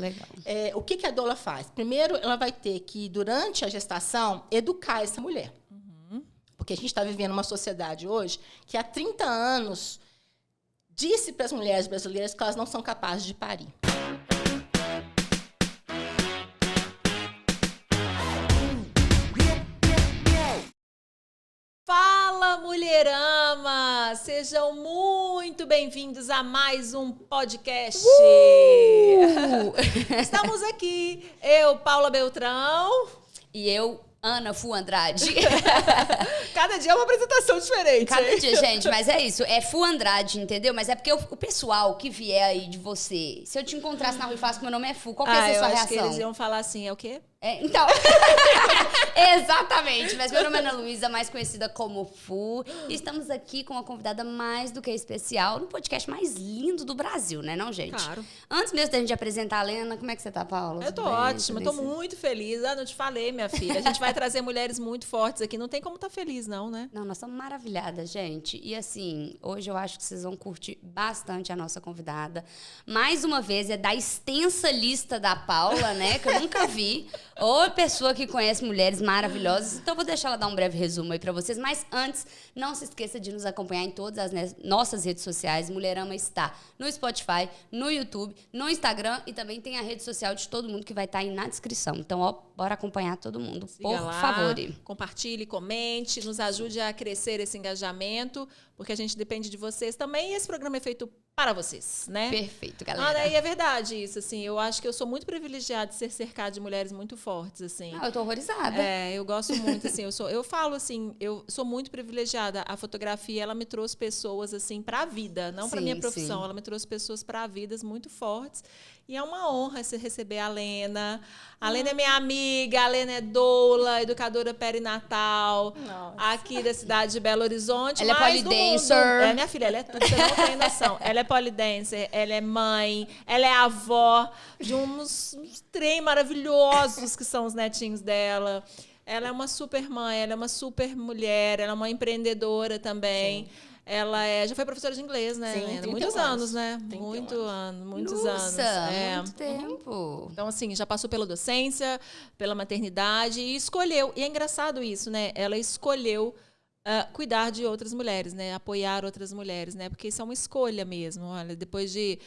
Legal. O que a doula faz? Primeiro, ela vai ter que, durante a gestação, educar essa mulher. Porque a gente está vivendo uma sociedade hoje que há 30 anos disse para as mulheres brasileiras que elas não são capazes de parir. Fala, mulherama! Sejam muito bem-vindos a mais um podcast. Estamos aqui, eu, Paula Beltrão. E eu, Ana Fu Andrade. Cada dia é uma apresentação diferente. Cada dia, gente, mas é isso. É Fu Andrade, entendeu? Mas é porque o pessoal que vier aí de você, se eu te encontrasse na rua e falasse que meu nome é Fu, qual que ia ser a sua eu acho reação? que eles iam falar assim, é o quê? Então, exatamente, mas meu nome é Ana Luísa, mais conhecida como Fu, e estamos aqui com uma convidada mais do que especial no podcast mais lindo do Brasil, né, não, gente? Claro. Antes mesmo da gente apresentar a Lena, como é que você tá, Paula? Eu tô ótima, tô muito feliz. Não te falei, minha filha, a gente vai trazer mulheres muito fortes aqui, não tem como tá feliz não, né? Não, nós estamos maravilhadas, gente, e assim, hoje eu acho que vocês vão curtir bastante a nossa convidada. Mais uma vez, é da extensa lista da Paula, né, que eu nunca vi. Ou pessoa que conhece mulheres maravilhosas. Então, eu vou deixar ela dar um breve resumo aí pra vocês. Mas antes, não se esqueça de nos acompanhar em todas as nossas redes sociais. Mulherama está no Spotify, no YouTube, no Instagram e também tem a rede social de todo mundo que vai estar aí na descrição. Então, ó, bora acompanhar todo mundo, por favor. Compartilhe, comente, nos ajude a crescer esse engajamento, porque a gente depende de vocês também e esse programa é feito para vocês, né? Perfeito, galera. E é verdade isso, assim, eu acho que eu sou muito privilegiada de ser cercada de mulheres muito fortes, assim. Eu tô horrorizada. Eu gosto muito, assim, eu falo assim, eu sou muito privilegiada. A fotografia, ela me trouxe pessoas, assim, para a vida, não para minha profissão. Sim. Ela me trouxe pessoas para vidas muito fortes. E é uma honra receber a Lena. A Lena é minha amiga, a Lena é doula, educadora perinatal, aqui da cidade de Belo Horizonte. Ela é polidancer. Minha filha, ela é tudo, você não tem noção. Ela é polidancer, ela é mãe, ela é avó de uns trem maravilhosos que são os netinhos dela. Ela é uma super mãe, ela é uma super mulher, ela é uma empreendedora também. Sim. Ela já foi professora de inglês, né? Sim, muitos anos, né? Muitos anos. Muito tempo. Então, assim, já passou pela docência, pela maternidade e escolheu. E é engraçado isso, né? Ela escolheu cuidar de outras mulheres, né? Apoiar outras mulheres, né? Porque isso é uma escolha mesmo. Olha, depois de...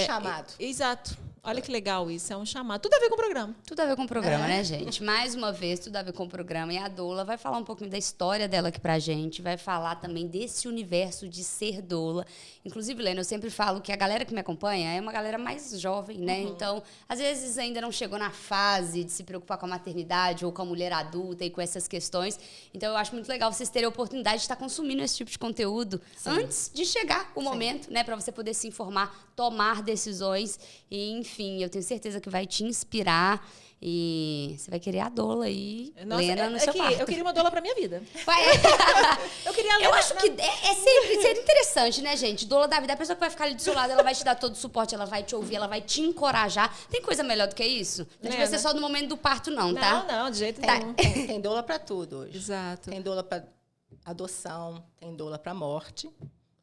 chamado. Exato. Olha que legal isso, é um chamado. Tudo a ver com o programa. Tudo a ver com o programa, né, gente? Mais uma vez, tudo a ver com o programa. E a doula vai falar um pouquinho da história dela aqui pra gente, vai falar também desse universo de ser doula. Inclusive, Lena, eu sempre falo que a galera que me acompanha é uma galera mais jovem, né? Então, às vezes ainda não chegou na fase de se preocupar com a maternidade ou com a mulher adulta e com essas questões. Então, eu acho muito legal vocês terem a oportunidade de estar consumindo esse tipo de conteúdo antes de chegar o momento, né? Pra você poder se informar, tomar decisões e, enfim, eu tenho certeza que vai te inspirar e você vai querer a doula aí, Lena, no seu parto. Eu queria uma doula pra minha vida. Eu queria a Lena. Eu acho que seria interessante, né, gente? Doula da vida, a pessoa que vai ficar ali do seu lado, ela vai te dar todo o suporte, ela vai te ouvir, ela vai te encorajar. Tem coisa melhor do que isso? Não vai ser só no momento do parto, não, tá? Não, de jeito nenhum. Tem doula pra tudo hoje. Exato. Tem doula pra adoção, tem doula pra morte.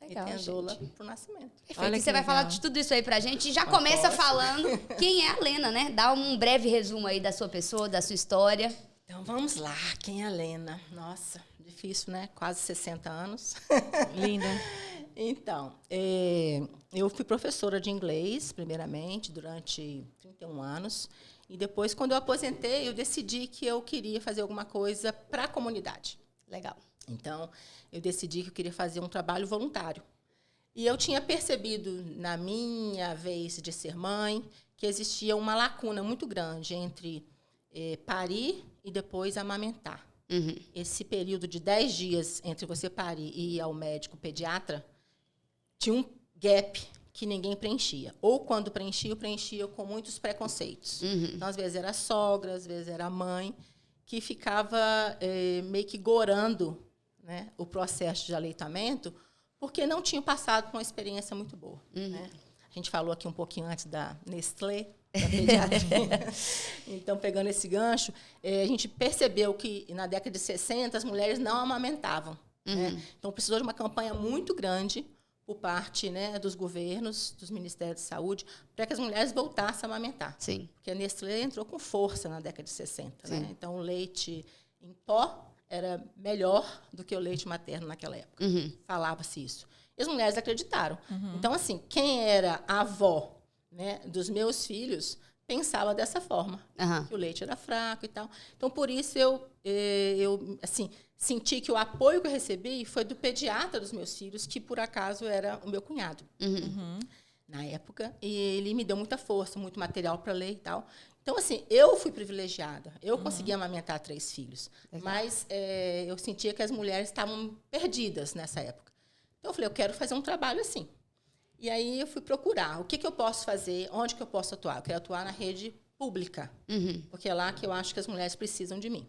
Legal, e tem a doula pro nascimento. Perfeito. E você vai falar de tudo isso aí pra gente. E já começa falando quem é a Lena, né? Dá um breve resumo aí da sua pessoa, da sua história. Então, vamos lá. Quem é a Lena? Nossa, difícil, né? Quase 60 anos. Linda. Então, eu fui professora de inglês, primeiramente, durante 31 anos. E depois, quando eu aposentei, eu decidi que eu queria fazer alguma coisa para a comunidade. Legal. Então, eu decidi que eu queria fazer um trabalho voluntário. E eu tinha percebido, na minha vez de ser mãe, que existia uma lacuna muito grande entre parir e depois amamentar. Esse período de 10 dias entre você parir e ir ao médico pediatra, tinha um gap que ninguém preenchia. Ou, quando preenchia com muitos preconceitos. Então, às vezes, era a sogra, às vezes, era a mãe, que ficava meio que gorando, né, o processo de aleitamento, porque não tinham passado por uma experiência muito boa. Né? A gente falou aqui um pouquinho antes da Nestlé, da pediatria. Então, pegando esse gancho, a gente percebeu que, na década de 60, as mulheres não amamentavam. Né? Então, precisou de uma campanha muito grande, por parte, né, dos governos, dos Ministérios de Saúde, para que as mulheres voltassem a amamentar. Sim. Porque a Nestlé entrou com força na década de 60. Né? Então, o leite em pó era melhor do que o leite materno naquela época. Falava-se isso. E as mulheres acreditaram. Então, assim, quem era a avó, né, dos meus filhos pensava dessa forma, que o leite era fraco e tal. Então, por isso, eu assim, senti que o apoio que eu recebi foi do pediatra dos meus filhos, que, por acaso, era o meu cunhado, na época. E ele me deu muita força, muito material para ler e tal. Então, assim, eu fui privilegiada. Eu consegui amamentar 3 filhos. Legal. Mas eu sentia que as mulheres estavam perdidas nessa época. Então, eu falei, eu quero fazer um trabalho assim. E aí eu fui procurar o que eu posso fazer, onde que eu posso atuar. Eu quero atuar na rede pública, porque é lá que eu acho que as mulheres precisam de mim.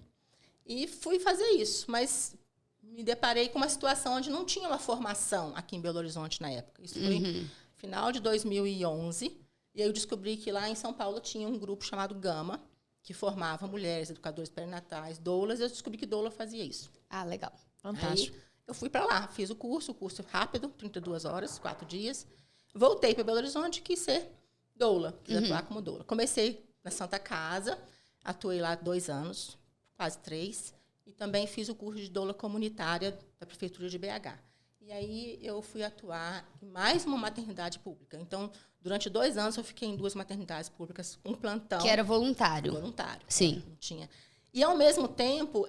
E fui fazer isso, mas me deparei com uma situação onde não tinha uma formação aqui em Belo Horizonte na época. Isso foi no final de 2011, e aí eu descobri que lá em São Paulo tinha um grupo chamado Gama, que formava mulheres, educadores perinatais, doulas, e eu descobri que doula fazia isso. Ah, legal. Fantástico. Aí, eu fui para lá, fiz o curso rápido, 32 horas, 4 dias. Voltei para Belo Horizonte e quis ser doula, quis atuar como doula. Comecei na Santa Casa, atuei lá 2 anos, quase 3, e também fiz o curso de doula comunitária da Prefeitura de BH. E aí eu fui atuar em mais uma maternidade pública. Então, durante 2 anos, eu fiquei em 2 maternidades públicas, um plantão. Que era voluntário. Voluntário. Sim. Não tinha. E, ao mesmo tempo,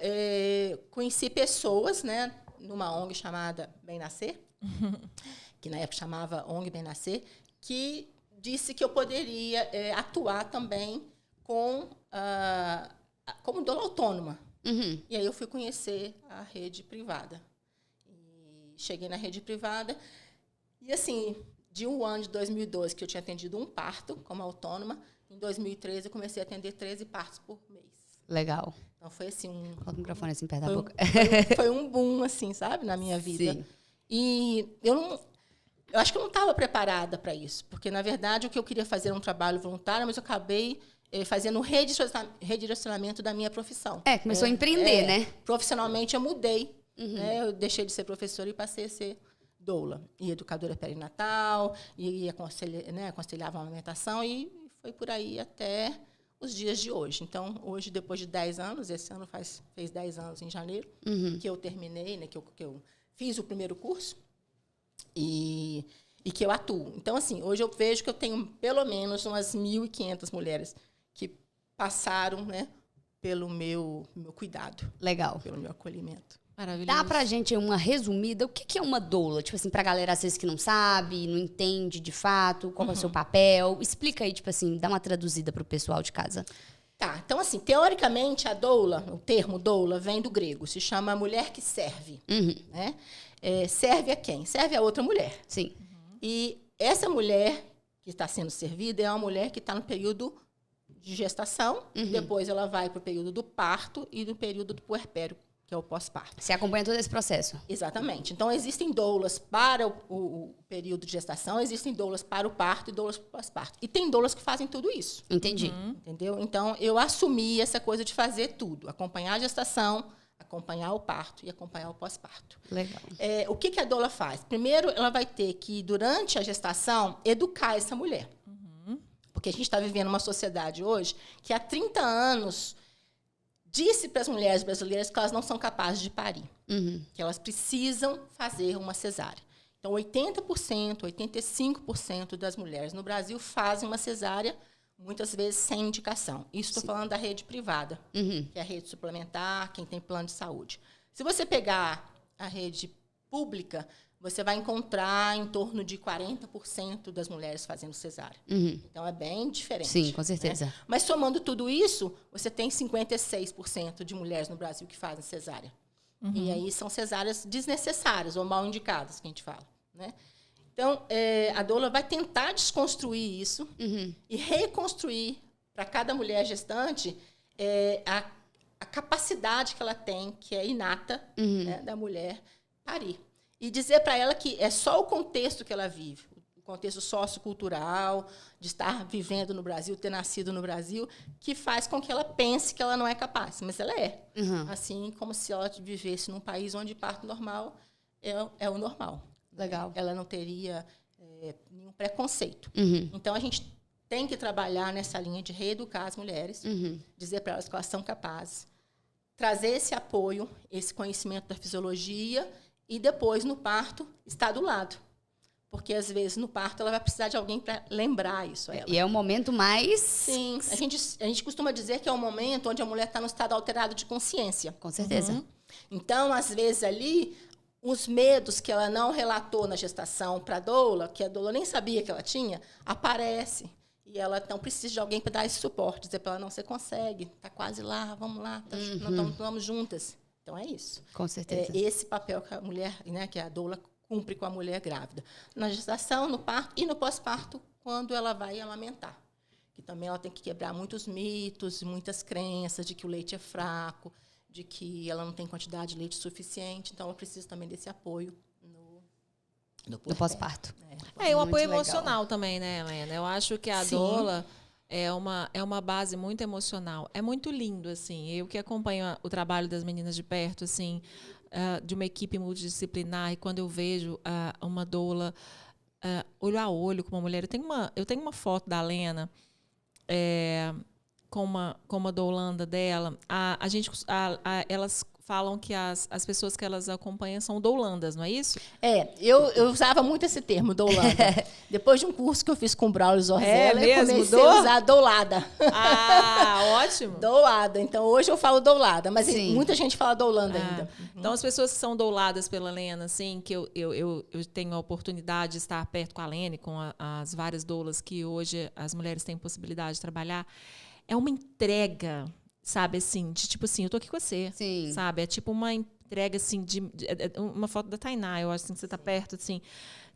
conheci pessoas, né, numa ONG chamada Bem Nascer, que na época chamava ONG Bem Nascer, que disse que eu poderia atuar também como doula autônoma. E aí eu fui conhecer a rede privada. E cheguei na rede privada e, assim, de um ano de 2012, que eu tinha atendido um parto como autônoma, em 2013 eu comecei a atender 13 partos por mês. Legal. Então, foi assim Coloca o microfone assim perto da boca. Foi um boom, assim, sabe, na minha vida. Sim. E eu acho que eu não estava preparada para isso, porque, na verdade, o que eu queria fazer era um trabalho voluntário, mas eu acabei fazendo um redirecionamento da minha profissão. Começou a empreender, né? Profissionalmente, eu mudei. Né? Eu deixei de ser professora e passei a ser doula. E educadora perinatal, e aconselhava a amamentação, e foi por aí até os dias de hoje. Então, hoje, depois de 10 anos, esse ano fez 10 anos em janeiro, que eu terminei, né, que eu fiz o primeiro curso e que eu atuo. Então, assim, hoje eu vejo que eu tenho pelo menos umas 1.500 mulheres que passaram, né, pelo meu cuidado. Legal. Pelo meu acolhimento. Maravilhoso. Dá pra gente uma resumida? O que é uma doula? Tipo assim, pra galera às vezes que não sabe, não entende de fato, qual é o seu papel. Explica aí, tipo assim, dá uma traduzida pro pessoal de casa. Tá, então assim, teoricamente a doula, o termo doula vem do grego, se chama mulher que serve. Né? Serve a quem? Serve a outra mulher. Sim. E essa mulher que está sendo servida é uma mulher que está no período de gestação, depois ela vai para o período do parto e do período do puerpério, que é o pós-parto. Você acompanha todo esse processo? Exatamente. Então, existem doulas para o período de gestação, existem doulas para o parto e doulas para o pós-parto. E tem doulas que fazem tudo isso. Entendi. Entendeu? Então, eu assumi essa coisa de fazer tudo. Acompanhar a gestação, acompanhar o parto e acompanhar o pós-parto. Legal. O que a doula faz? Primeiro, ela vai ter que, durante a gestação, educar essa mulher. Porque a gente está vivendo uma sociedade hoje que há 30 anos disse para as mulheres brasileiras que elas não são capazes de parir, que elas precisam fazer uma cesárea. Então, 80%, 85% das mulheres no Brasil fazem uma cesárea, muitas vezes sem indicação. Isso estou falando da rede privada, que é a rede suplementar, quem tem plano de saúde. Se você pegar a rede pública, você vai encontrar em torno de 40% das mulheres fazendo cesárea. Então, é bem diferente. Sim, com certeza. Né? Mas, somando tudo isso, você tem 56% de mulheres no Brasil que fazem cesárea. E aí são cesáreas desnecessárias ou mal indicadas, que a gente fala. Né? Então, a doula vai tentar desconstruir isso e reconstruir para cada mulher gestante a capacidade que ela tem, que é inata, né, da mulher parir. E dizer para ela que é só o contexto que ela vive, o contexto sociocultural, de estar vivendo no Brasil, ter nascido no Brasil, que faz com que ela pense que ela não é capaz. Mas ela é. Assim como se ela vivesse num país onde parto normal é o normal. Legal. Ela não teria nenhum preconceito. Uhum. Então, a gente tem que trabalhar nessa linha de reeducar as mulheres, dizer para elas que elas são capazes, trazer esse apoio, esse conhecimento da fisiologia e depois, no parto, estar do lado. Porque, às vezes, no parto, ela vai precisar de alguém para lembrar isso a ela. E é o momento mais... Sim. A gente costuma dizer que é o momento onde a mulher está no estado alterado de consciência. Com certeza. Uhum. Então, às vezes, ali, os medos que ela não relatou na gestação para a doula, que a doula nem sabia que ela tinha, aparecem. E ela então precisa de alguém para dar esse suporte, dizer para ela, não, você consegue, está quase lá, vamos lá, nós estamos juntas. Então, é isso. Com certeza. É esse papel que a mulher, né, que a doula cumpre com a mulher grávida. Na gestação, no parto e no pós-parto, quando ela vai amamentar. Que também ela tem que quebrar muitos mitos, muitas crenças de que o leite é fraco, de que ela não tem quantidade de leite suficiente. Então, ela precisa também desse apoio no pós-parto. E um apoio emocional também, né, Helena? Eu acho que a doula é uma base muito emocional. É muito lindo, assim. Eu que acompanho o trabalho das meninas de perto, assim, de uma equipe multidisciplinar, e quando eu vejo uma doula olho a olho com uma mulher. Eu tenho uma foto da Lena com uma doulanda dela. Elas falam que as pessoas que elas acompanham são doulandas, não é isso? Eu usava muito esse termo, doulanda. Depois de um curso que eu fiz com o Braulio Zorzella, eu comecei a usar doulada. Ótimo. Doulada. Então, hoje eu falo doulada, mas muita gente fala doulanda ainda. Então, as pessoas que são douladas pela Lena, assim, que eu tenho a oportunidade de estar perto com a Lena e com as várias doulas que hoje as mulheres têm possibilidade de trabalhar, é uma entrega, sabe, assim, de tipo assim, eu tô aqui com você, sabe? É tipo uma entrega, assim, uma foto da Tainá, eu acho assim, que você tá perto, assim.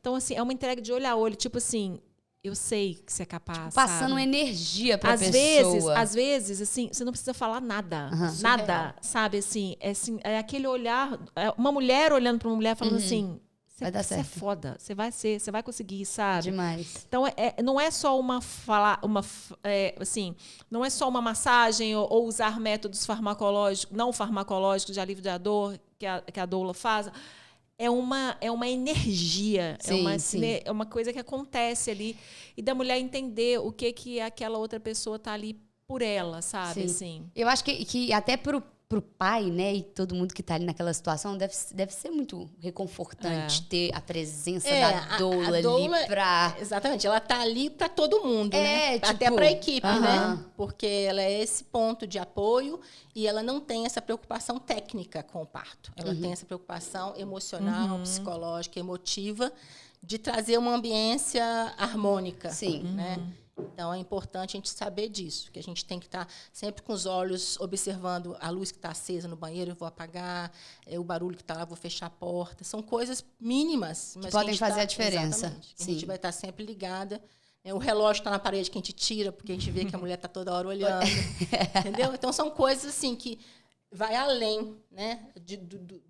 Então, assim, é uma entrega de olho a olho, tipo assim, eu sei que você é capaz, tipo, passando sabe? Energia pra pessoa. Às vezes, assim, você não precisa falar nada. Nada, sabe? Assim, é aquele olhar, uma mulher olhando para uma mulher falando assim, vai dar certo. Você é foda, você vai conseguir, sabe? Demais. Então, não é só não é só uma massagem ou usar métodos farmacológicos, não farmacológicos de alívio da dor que a doula faz. É uma energia, é uma coisa que acontece ali, e da mulher entender o que aquela outra pessoa está ali por ela, sabe? Assim. Eu acho que até pro pai, né, e todo mundo que está ali naquela situação, deve ser muito reconfortante ter a presença da doula ali pra... Exatamente, ela tá ali para todo mundo, né? Tipo, até para a equipe, né? Porque ela é esse ponto de apoio e ela não tem essa preocupação técnica com o parto. Ela tem essa preocupação emocional, psicológica, emotiva, de trazer uma ambiência harmônica, né? Então, é importante a gente saber disso, que a gente tem que estar sempre com os olhos observando a luz que está acesa no banheiro, eu vou apagar, o barulho que está lá, eu vou fechar a porta. São coisas mínimas, mas que podem fazer a diferença. Exatamente. A gente vai estar sempre ligada. O relógio está na parede que a gente tira, porque a gente vê que a mulher está toda hora olhando. Entendeu? Então, são coisas assim que vai além, né,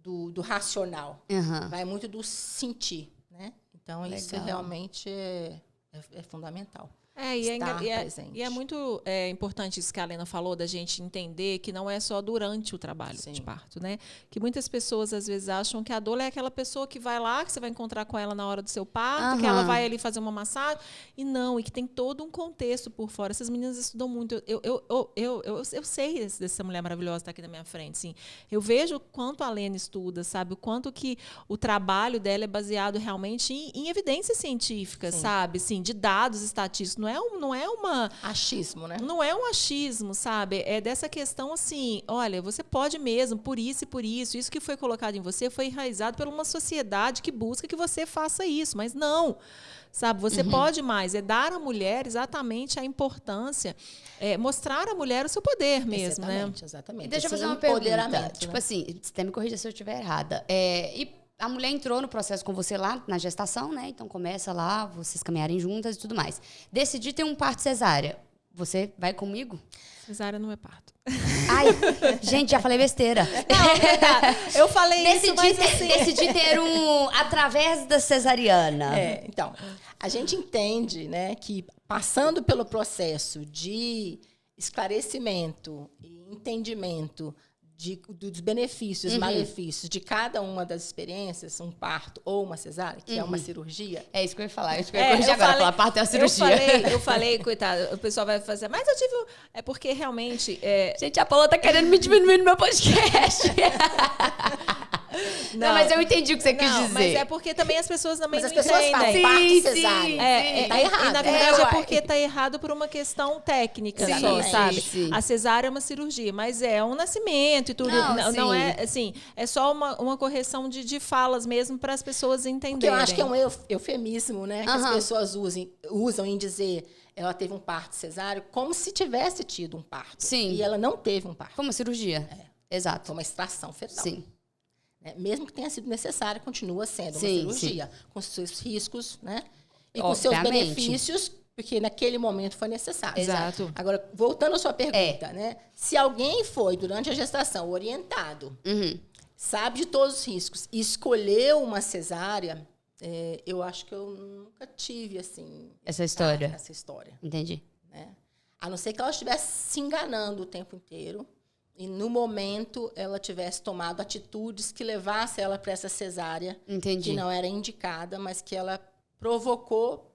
do racional. Vai muito do sentir. Né? Então, isso realmente é fundamental. E é muito importante isso que a Lena falou, da gente entender que não é só durante o trabalho de parto, né? Que muitas pessoas, às vezes, acham que a doula é aquela pessoa que vai lá, que você vai encontrar com ela na hora do seu parto, que ela vai ali fazer uma massagem. E não, e que tem todo um contexto por fora. Essas meninas estudam muito. Eu sei dessa mulher maravilhosa que está aqui na minha frente. Assim. Eu vejo o quanto a Lena estuda, sabe? O quanto que o trabalho dela é baseado realmente em evidências científicas, sabe? Assim, de dados estatísticos. Não é uma... achismo, né? Não é um achismo, sabe? É dessa questão assim, olha, você pode mesmo, por isso e por isso. Isso que foi colocado em você foi enraizado por uma sociedade que busca que você faça isso. Mas não, sabe? Você pode mais. É dar à mulher exatamente a importância, mostrar à mulher o seu poder mesmo, Exatamente. E deixa eu fazer uma pergunta. Tipo assim, você até me corrija se eu estiver errada. A mulher entrou no processo com você lá na gestação, né? Então começa lá, vocês caminharem juntas e tudo mais. Decidi ter um parto cesárea. Você vai comigo? Cesárea não é parto. Ai, gente, já falei besteira. Não, eu falei isso, mas assim... Decidi ter através da cesariana. Então, a gente entende, né, que passando pelo processo de esclarecimento e entendimento dos benefícios, malefícios de cada uma das experiências, um parto ou uma cesárea, que é uma cirurgia. É isso que eu ia falar. Isso que eu ia corrigir agora. Falar parto é uma cirurgia. Eu falei, coitado, o pessoal vai fazer, mas eu tive... É porque realmente... Gente, a Paula tá querendo me diminuir no meu podcast. Não, mas eu entendi o que você quis dizer. Mas é porque também as pessoas também não entendem. Mas as pessoas falam parto cesárea. Tá errado. E na verdade é porque tá errado por uma questão técnica só, sabe? Sim. A cesárea é uma cirurgia, mas é um nascimento e tudo. Não é assim, é só uma correção de falas mesmo para as pessoas entenderem. Porque eu acho que é um eufemismo, né? Que as pessoas usam em dizer ela teve um parto cesáreo como se tivesse tido um parto. Sim. E ela não teve um parto. Foi uma cirurgia. Exato. Foi uma extração fetal. Sim. Mesmo que tenha sido necessária, continua sendo uma cirurgia, com seus riscos, né? E com Obviamente. seus benefícios, porque naquele momento foi necessário. Exato. Agora, voltando à sua pergunta, né? Se alguém foi, durante a gestação, orientado, sabe de todos os riscos, e escolheu uma cesárea, eu acho que eu nunca tive, assim... Essa história. Essa história. Entendi. Né? A não ser que ela estivesse se enganando o tempo inteiro, e no momento ela tivesse tomado atitudes que levassem ela para essa cesárea, que não era indicada, mas que ela provocou.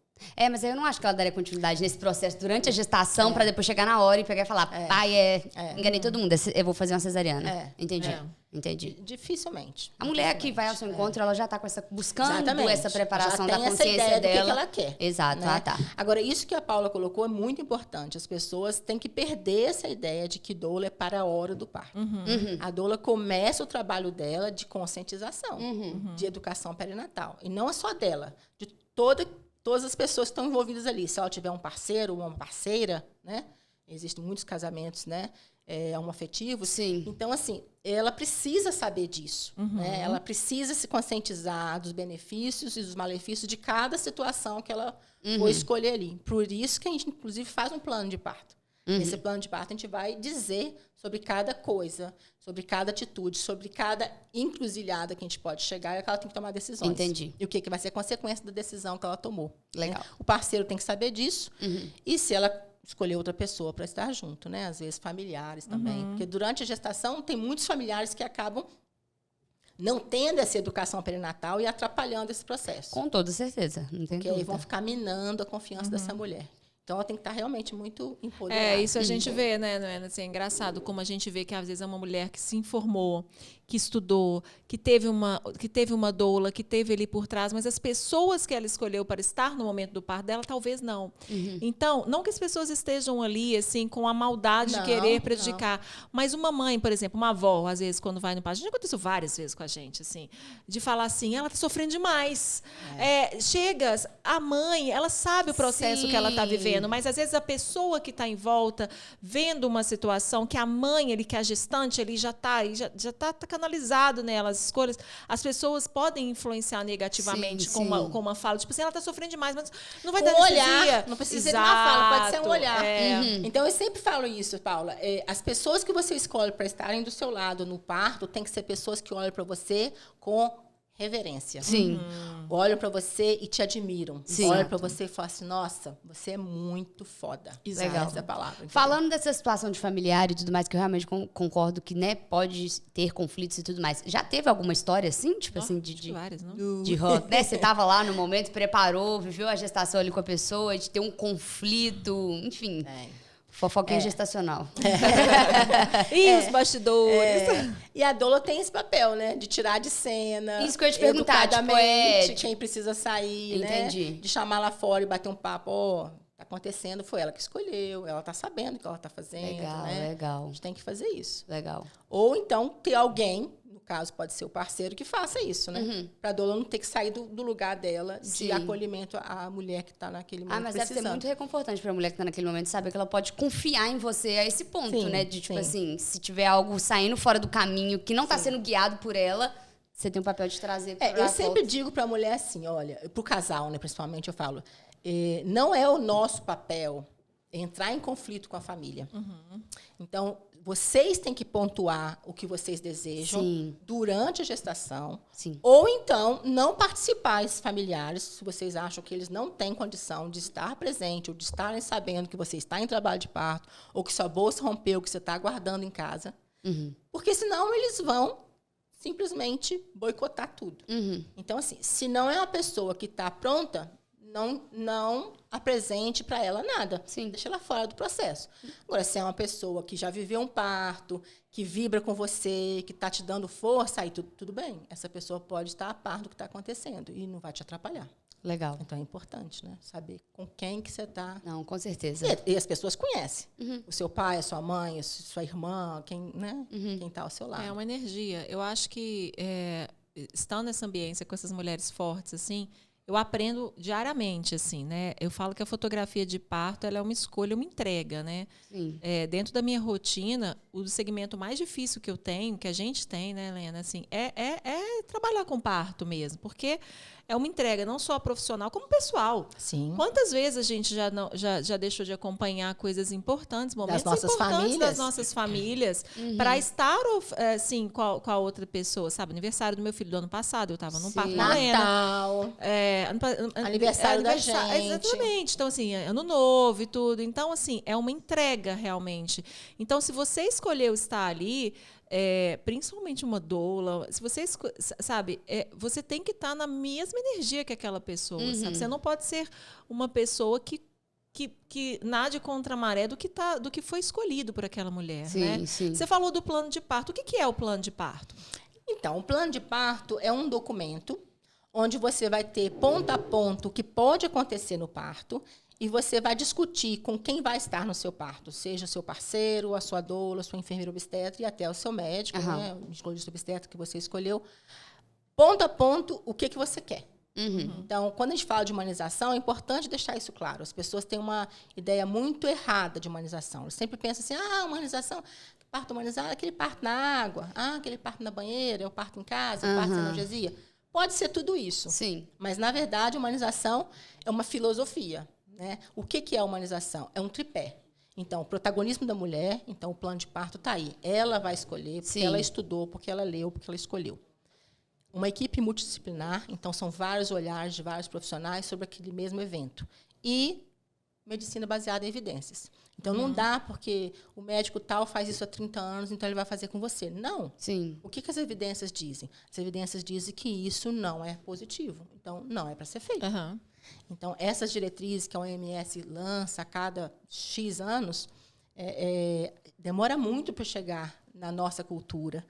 Mas eu não acho que ela daria continuidade nesse processo durante a gestação para depois chegar na hora e pegar e falar, pai, enganei todo mundo, eu vou fazer uma cesariana. Entendi. Dificilmente. A mulher que vai ao seu encontro, ela já está buscando Exatamente. essa preparação da já tem consciência essa ideia dela. Do que ela quer. Exato, né? tá. Agora, isso que a Paula colocou é muito importante. As pessoas têm que perder essa ideia de que doula é para a hora do parto. A doula começa o trabalho dela de conscientização, de educação perinatal. E não é só dela, de todas as pessoas que estão envolvidas ali. Se ela tiver um parceiro ou uma parceira, né? Existem muitos casamentos, né? Homoafetivos. Sim. Então, assim, ela precisa saber disso. Né? Ela precisa se conscientizar dos benefícios e dos malefícios de cada situação que ela for escolher ali. Por isso que a gente, inclusive, faz um plano de parto. Nesse plano de parto, a gente vai dizer sobre cada coisa, sobre cada atitude, sobre cada encruzilhada que a gente pode chegar e que ela tem que tomar decisões. Entendi. E o que vai ser a consequência da decisão que ela tomou. Legal. Né? O parceiro tem que saber disso. E se ela escolher outra pessoa para estar junto, né? Às vezes familiares também. Porque durante a gestação tem muitos familiares que acabam não tendo essa educação perinatal e atrapalhando esse processo. Com toda certeza. Não tem porque dúvida. aí vão ficar minando a confiança dessa mulher. Então, ela tem que estar realmente muito empoderada. Isso a gente vê, né, Noena? Assim, é engraçado como a gente vê que, às vezes, é uma mulher que se informou, que estudou, que teve uma doula, que teve ali por trás, mas as pessoas que ela escolheu para estar no momento do parto dela, talvez não. Então, não que as pessoas estejam ali, assim, com a maldade de querer prejudicar, mas uma mãe, por exemplo, uma avó, às vezes, quando vai no parto, já aconteceu várias vezes com a gente, assim, de falar assim, ela está sofrendo demais. Chega, a mãe, ela sabe o processo que ela está vivendo, mas às vezes a pessoa que está em volta, vendo uma situação que a mãe, que a gestante, já está canalizado nela as escolhas, as pessoas podem influenciar negativamente com uma fala, tipo assim, ela está sofrendo demais, mas não vai dar anestesia. Não precisa ser uma fala, pode ser um olhar. Então, eu sempre falo isso, Paula. As pessoas que você escolhe para estarem do seu lado no parto tem que ser pessoas que olham para você com reverência. Sim. Olham para você e te admiram. Sim. Olham para você e falam assim, nossa, você é muito foda. Legal. Essa é a palavra. Entendeu? Falando dessa situação de familiar e tudo mais, que eu realmente concordo que, né, pode ter conflitos e tudo mais. Já teve alguma história assim? Tipo assim, de várias, não? de rock, né? Você tava lá no momento, preparou, viveu a gestação ali com a pessoa, de ter um conflito, enfim. Fofoquinha gestacional. E os bastidores. E a doula tem esse papel, né? De tirar de cena. Isso que eu ia te perguntar, educadamente, quem precisa sair, Entendi. né? De chamar lá fora e bater um papo. Tá acontecendo, foi ela que escolheu. Ela tá sabendo o que ela tá fazendo. Legal, né? legal. A gente tem que fazer isso. Legal. Ou então ter alguém, no caso pode ser o parceiro, que faça isso, né? Pra doula não ter que sair do lugar dela de acolhimento à mulher que tá naquele momento mas precisando. deve ser muito reconfortante pra mulher que tá naquele momento saber que ela pode confiar em você a esse ponto, né? De, tipo assim, se tiver algo saindo fora do caminho, que não tá sendo guiado por ela, você tem um papel de trazer pra eu sempre digo pra mulher assim, olha, pro casal, né, principalmente, eu falo, não é o nosso papel entrar em conflito com a família. Então, vocês têm que pontuar o que vocês desejam durante a gestação. Ou então, não participar esses familiares, se vocês acham que eles não têm condição de estar presente, ou de estarem sabendo que você está em trabalho de parto, ou que sua bolsa rompeu, que você está aguardando em casa. Porque senão eles vão simplesmente boicotar tudo. Então, assim, se não é uma pessoa que está pronta, não apresente para ela nada. Sim. Deixa ela fora do processo. Agora, se é uma pessoa que já viveu um parto, que vibra com você, que está te dando força, aí tudo bem. Essa pessoa pode estar a par do que está acontecendo e não vai te atrapalhar. Legal. Então, é importante, né? Saber com quem que você está. Não, com certeza. E as pessoas conhecem. O seu pai, a sua mãe, a sua irmã, quem está ao seu lado. É uma energia. Eu acho que, estando nessa ambiência com essas mulheres fortes, assim, eu aprendo diariamente, assim, né? Eu falo que a fotografia de parto, ela é uma escolha, uma entrega, né? Sim. Dentro da minha rotina, o segmento mais difícil que eu tenho, que a gente tem, né, Helena, assim, é trabalhar com parto mesmo, porque é uma entrega não só profissional, como pessoal. Sim. Quantas vezes a gente já deixou de acompanhar coisas importantes, momentos importantes das nossas famílias, para estar, assim, com a outra pessoa, sabe? Aniversário do meu filho do ano passado, eu estava num parto com a Helena. Natal. Aniversário da gente. Exatamente. Então, assim, ano novo e tudo. Então, assim, é uma entrega realmente. Então, se você escolheu estar ali, principalmente uma doula, se você sabe, você tem que estar na mesma energia que aquela pessoa, sabe? Você não pode ser uma pessoa que nade contra a maré do que foi escolhido por aquela mulher, né? Sim. Você falou do plano de parto. O que é o plano de parto? Então, o plano de parto é um documento onde você vai ter ponto a ponto o que pode acontecer no parto e você vai discutir com quem vai estar no seu parto, seja o seu parceiro, a sua doula, a sua enfermeira obstetra e até o seu médico, né, o ginecologista obstetra que você escolheu. Ponto a ponto, o que você quer. Então, quando a gente fala de humanização, é importante deixar isso claro. As pessoas têm uma ideia muito errada de humanização. Eles sempre pensam assim, humanização, parto humanizado, aquele parto na água, aquele parto na banheira, é o parto em casa, o parto sem analgesia. Pode ser tudo isso. Sim. Mas, na verdade, a humanização é uma filosofia. Né? O que é a humanização? É um tripé. Então, o protagonismo da mulher, então o plano de parto está aí. Ela vai escolher, porque ela estudou, porque ela leu, porque ela escolheu. Uma equipe multidisciplinar, então são vários olhares de vários profissionais sobre aquele mesmo evento. E medicina baseada em evidências. Então, não dá porque o médico tal faz isso há 30 anos, então ele vai fazer com você. Não. Sim. O que as evidências dizem? As evidências dizem que isso não é positivo. Então, não é para ser feito. Então, essas diretrizes que a OMS lança a cada X anos, demora muito para chegar na nossa cultura,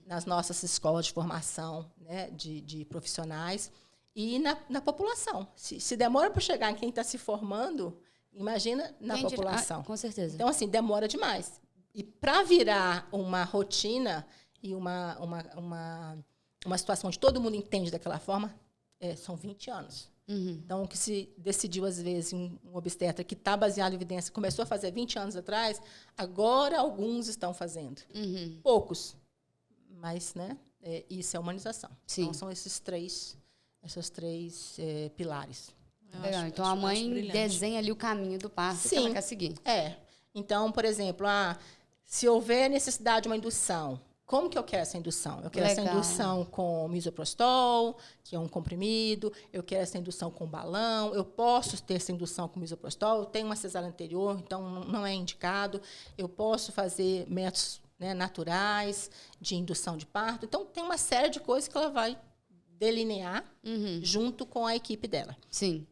nas nossas escolas de formação, né, de profissionais e na população. Se demora para chegar em quem está se formando, imagina na população. Com certeza. Então, assim, demora demais. E para virar uma rotina e uma situação onde todo mundo entende daquela forma, são 20 anos. Então, o que se decidiu, às vezes, um obstetra que está baseado em evidência, começou a fazer 20 anos atrás, agora alguns estão fazendo. Poucos. Mas, né, isso é humanização. Sim. Então, são esses três pilares. Legal. Então, a mãe desenha ali o caminho do parto que ela quer seguir. Então, por exemplo, se houver necessidade de uma indução, como que eu quero essa indução? Eu quero essa indução com misoprostol, que é um comprimido. Eu quero essa indução com balão. Eu posso ter essa indução com misoprostol. Eu tenho uma cesárea anterior, então não é indicado. Eu posso fazer métodos, né, naturais de indução de parto. Então, tem uma série de coisas que ela vai delinear junto com a equipe dela. Sim.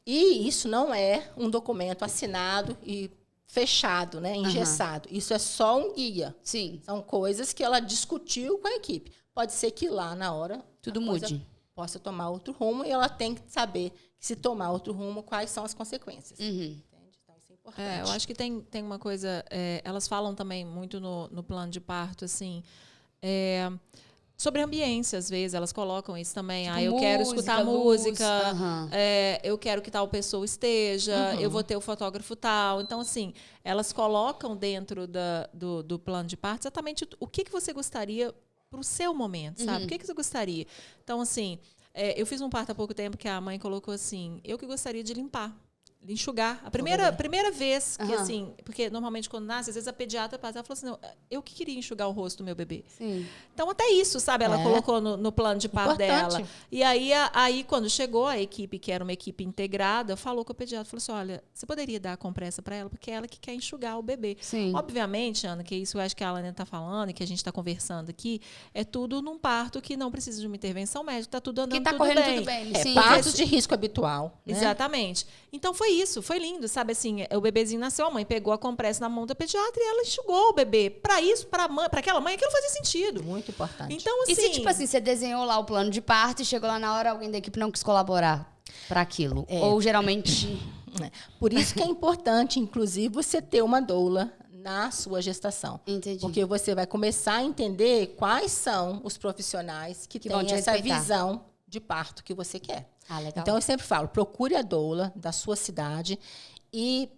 E isso não é um documento assinado e fechado, né, engessado. Isso é só um guia. Sim. São coisas que ela discutiu com a equipe. Pode ser que lá, na hora, tudo mude. Possa tomar outro rumo e ela tem que saber que, se tomar outro rumo, quais são as consequências. Entende? Então, isso é importante. Eu acho que tem uma coisa... elas falam também muito no plano de parto, assim... sobre ambiência, às vezes, elas colocam isso também. Tipo, eu quero escutar música, eu quero que tal pessoa esteja, eu vou ter o fotógrafo tal. Então, assim, elas colocam dentro do plano de parto exatamente o que você gostaria para o seu momento, sabe? O que você gostaria? Então, assim, eu fiz um parto há pouco tempo que a mãe colocou assim, eu que gostaria de limpar. enxugar. A primeira vez que, assim, porque normalmente quando nasce, às vezes a pediatra passa, ela falou assim, não, eu que queria enxugar o rosto do meu bebê. Sim. Então, até isso, sabe? Ela colocou no plano de parto dela. E aí, quando chegou a equipe, que era uma equipe integrada, falou com a pediatra, falou assim, olha, você poderia dar a compressa para ela, porque é ela que quer enxugar o bebê. Sim. Obviamente, Ana, que isso eu acho que a Alana está falando, e que a gente está conversando aqui, é tudo num parto que não precisa de uma intervenção médica, está tudo andando tudo correndo bem. tudo bem. Sim. Partos de risco habitual. Né? Exatamente. Então, foi isso, foi lindo, sabe assim, o bebezinho nasceu, a mãe pegou a compressa na mão da pediatra e ela enxugou o bebê. Para isso, para aquela mãe, aquilo fazia sentido. Muito importante. Então, assim, e se, tipo assim, você desenhou lá o plano de parto e chegou lá na hora, alguém da equipe não quis colaborar para aquilo? Ou geralmente... Por isso que é importante, inclusive, você ter uma doula na sua gestação. Entendi. Porque você vai começar a entender quais são os profissionais que têm essa visão de parto que você quer. Legal. Então, eu sempre falo, procure a doula da sua cidade e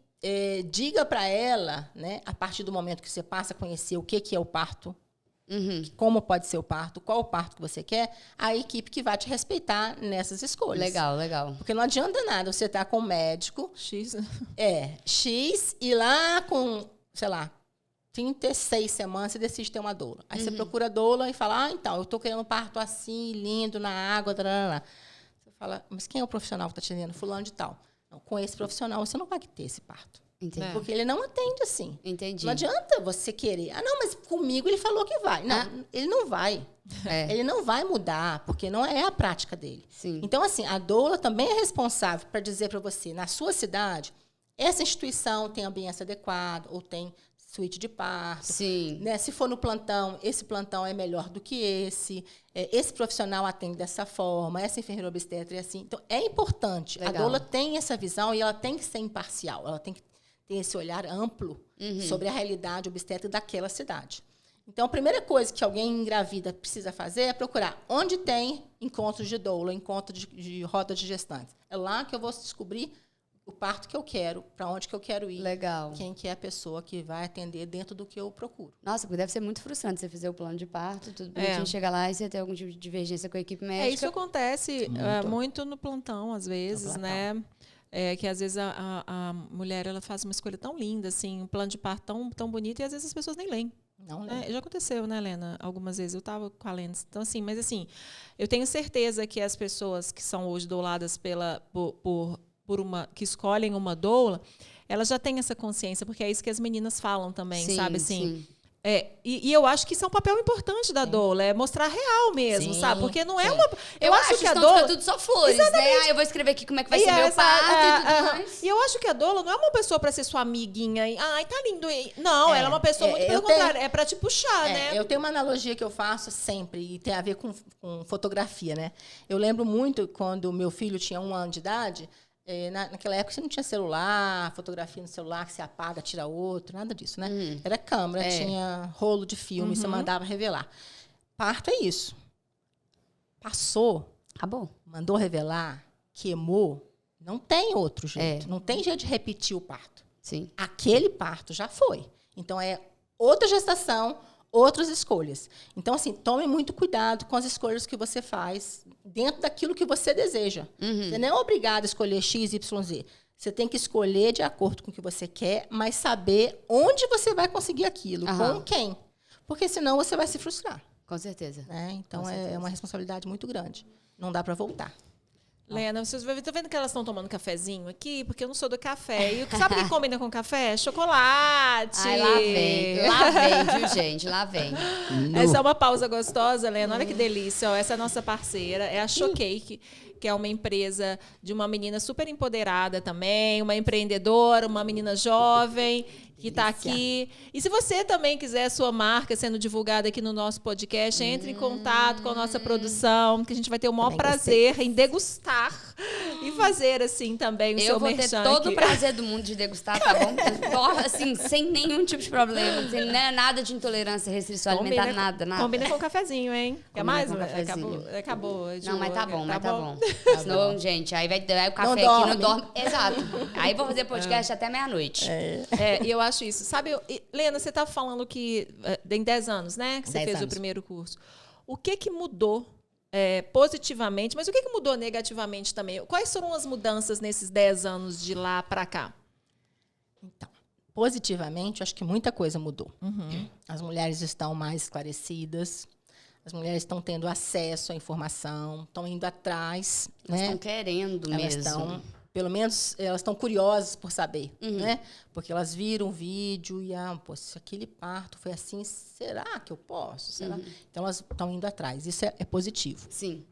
diga para ela, né, a partir do momento que você passa a conhecer o que é o parto, como pode ser o parto, qual o parto que você quer, a equipe que vai te respeitar nessas escolhas. Legal, legal. Porque não adianta nada você estar com um médico... X. X, e lá com, sei lá, 36 semanas, você decide ter uma doula. Aí você procura a doula e fala, então, eu estou querendo um parto assim, lindo, na água, tarará. Você fala, mas quem é o profissional que está te atendendo? Fulano de tal. Não, com esse profissional, você não vai ter esse parto. Entendi. Porque ele não atende assim. Entendi. Não adianta você querer. Não, mas comigo ele falou que vai. Não, ele não vai. Ele não vai mudar, porque não é a prática dele. Sim. Então, assim, a doula também é responsável para dizer para você, na sua cidade, essa instituição tem ambiente adequado, ou tem suíte de parto. Sim. Né? Se for no plantão, esse plantão é melhor do que esse. Esse profissional atende dessa forma, essa enfermeira obstetra é assim. Então, é importante. Legal. A doula tem essa visão e ela tem que ser imparcial. Ela tem que ter esse olhar amplo sobre a realidade obstétrica daquela cidade. Então, a primeira coisa que alguém engravida precisa fazer é procurar onde tem encontros de doula, encontro de roda de gestantes. É lá que eu vou descobrir o parto que eu quero, para onde que eu quero ir. Legal. Quem que é a pessoa que vai atender dentro do que eu procuro. Nossa, porque deve ser muito frustrante você fazer o plano de parto, tudo bonitinho, chegar lá e você ter algum tipo de divergência com a equipe médica. Isso acontece muito no plantão, às vezes, né? Que às vezes a mulher ela faz uma escolha tão linda, assim, um plano de parto tão bonito, e às vezes as pessoas nem leem. Não lembro. Já aconteceu, né, Helena? Algumas vezes eu estava com a Helena. Então, assim, mas assim, eu tenho certeza que as pessoas que são hoje douladas que escolhem uma doula, elas já têm essa consciência, porque é isso que as meninas falam também, sim, sabe? Assim, sim. E eu acho que isso é um papel importante da doula, é mostrar real mesmo, sabe? Porque não é uma... Eu acho que a doula... fica tudo só flores, exatamente, né? Eu vou escrever aqui como é que vai ser meu parto e tudo mais. E eu acho que a doula não é uma pessoa para ser sua amiguinha. Ai, tá lindo. Não, ela é uma pessoa muito pelo contrário. É para te puxar, né? Eu tenho uma analogia que eu faço sempre, e tem a ver com fotografia, né? Eu lembro muito quando meu filho tinha 1 ano de idade... Naquela época você não tinha celular, fotografia no celular que você apaga, tira outro, nada disso, né? Era câmera, tinha rolo de filme, você mandava revelar. Parto é isso. Passou, acabou, mandou revelar, queimou, não tem outro jeito. Não tem jeito de repetir o parto. Sim. Aquele parto já foi. Então, é outra gestação, outras escolhas. Então, assim, tome muito cuidado com as escolhas que você faz dentro daquilo que você deseja. Você não é obrigado a escolher X, Y, Z. Você tem que escolher de acordo com o que você quer, mas saber onde você vai conseguir aquilo, com quem. Porque senão você vai se frustrar. Com certeza. Né? Então, é uma responsabilidade muito grande. Não dá para voltar. Lena, vocês estão vendo que elas estão tomando cafezinho aqui? Porque eu não sou do café. E sabe o que combina com café? Chocolate. Ai, lá vem, viu, gente? Lá vem. Essa é uma pausa gostosa, Lena. Olha que delícia. Ó, essa é a nossa parceira, é a Showcake, que é uma empresa de uma menina super empoderada também, uma empreendedora, uma menina jovem que está aqui. E se você também quiser a sua marca sendo divulgada aqui no nosso podcast, entre em contato com a nossa produção, que a gente vai ter o maior prazer em degustar e fazer assim também o seu merchan. Eu vou ter todo o prazer do mundo de degustar, tá bom? Assim, sem nenhum tipo de problema, sem nada de intolerância, restrição alimentar, nada. Combina com um cafezinho, hein? Quer mais? Acabou. Ju, não, mas tá bom, tá bom. Senão, gente, aí o café não aqui não dorme. Exato. Aí vou fazer podcast até meia-noite. E eu acho isso. Sabe, Lena, você tá falando que tem 10 anos, né? Que você fez o primeiro curso. O que mudou positivamente, mas o que mudou negativamente também? Quais foram as mudanças nesses 10 anos de lá para cá? Então, positivamente, acho que muita coisa mudou. As mulheres estão mais esclarecidas, as mulheres estão tendo acesso à informação, estão indo atrás. Elas estão querendo mesmo. Pelo menos, elas estão curiosas por saber, né? Porque elas viram o vídeo e, se aquele parto foi assim, será que eu posso? Será? Então, elas estão indo atrás. Isso é positivo. Sim.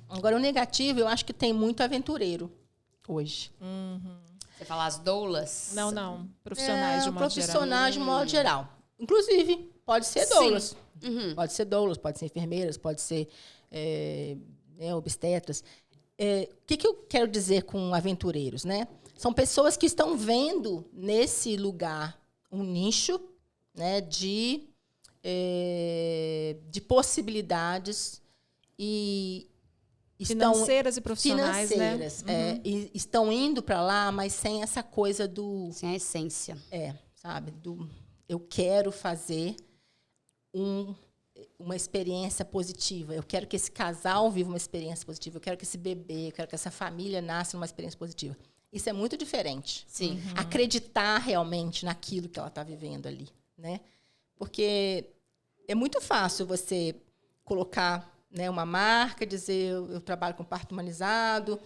Agora, o negativo, eu acho que tem muito aventureiro hoje. Você fala as doulas? Não. Profissionais de modo geral. Profissionais de modo geral. Inclusive, pode ser doulas. Pode ser doulas, pode ser enfermeiras, pode ser obstetras. O que eu quero dizer com aventureiros, né? São pessoas que estão vendo nesse lugar um nicho, né, de possibilidades e financeiras e profissionais, financeiras, né? E estão indo para lá, mas sem essa coisa do... Sem a essência. Sabe? Eu quero fazer uma experiência positiva. Eu quero que esse casal viva uma experiência positiva. Eu quero que esse bebê, eu quero que essa família nasça numa experiência positiva. Isso é muito diferente. Sim. Acreditar realmente naquilo que ela está vivendo ali, né? Porque é muito fácil você colocar, né, uma marca, dizer eu trabalho com parto humanizado.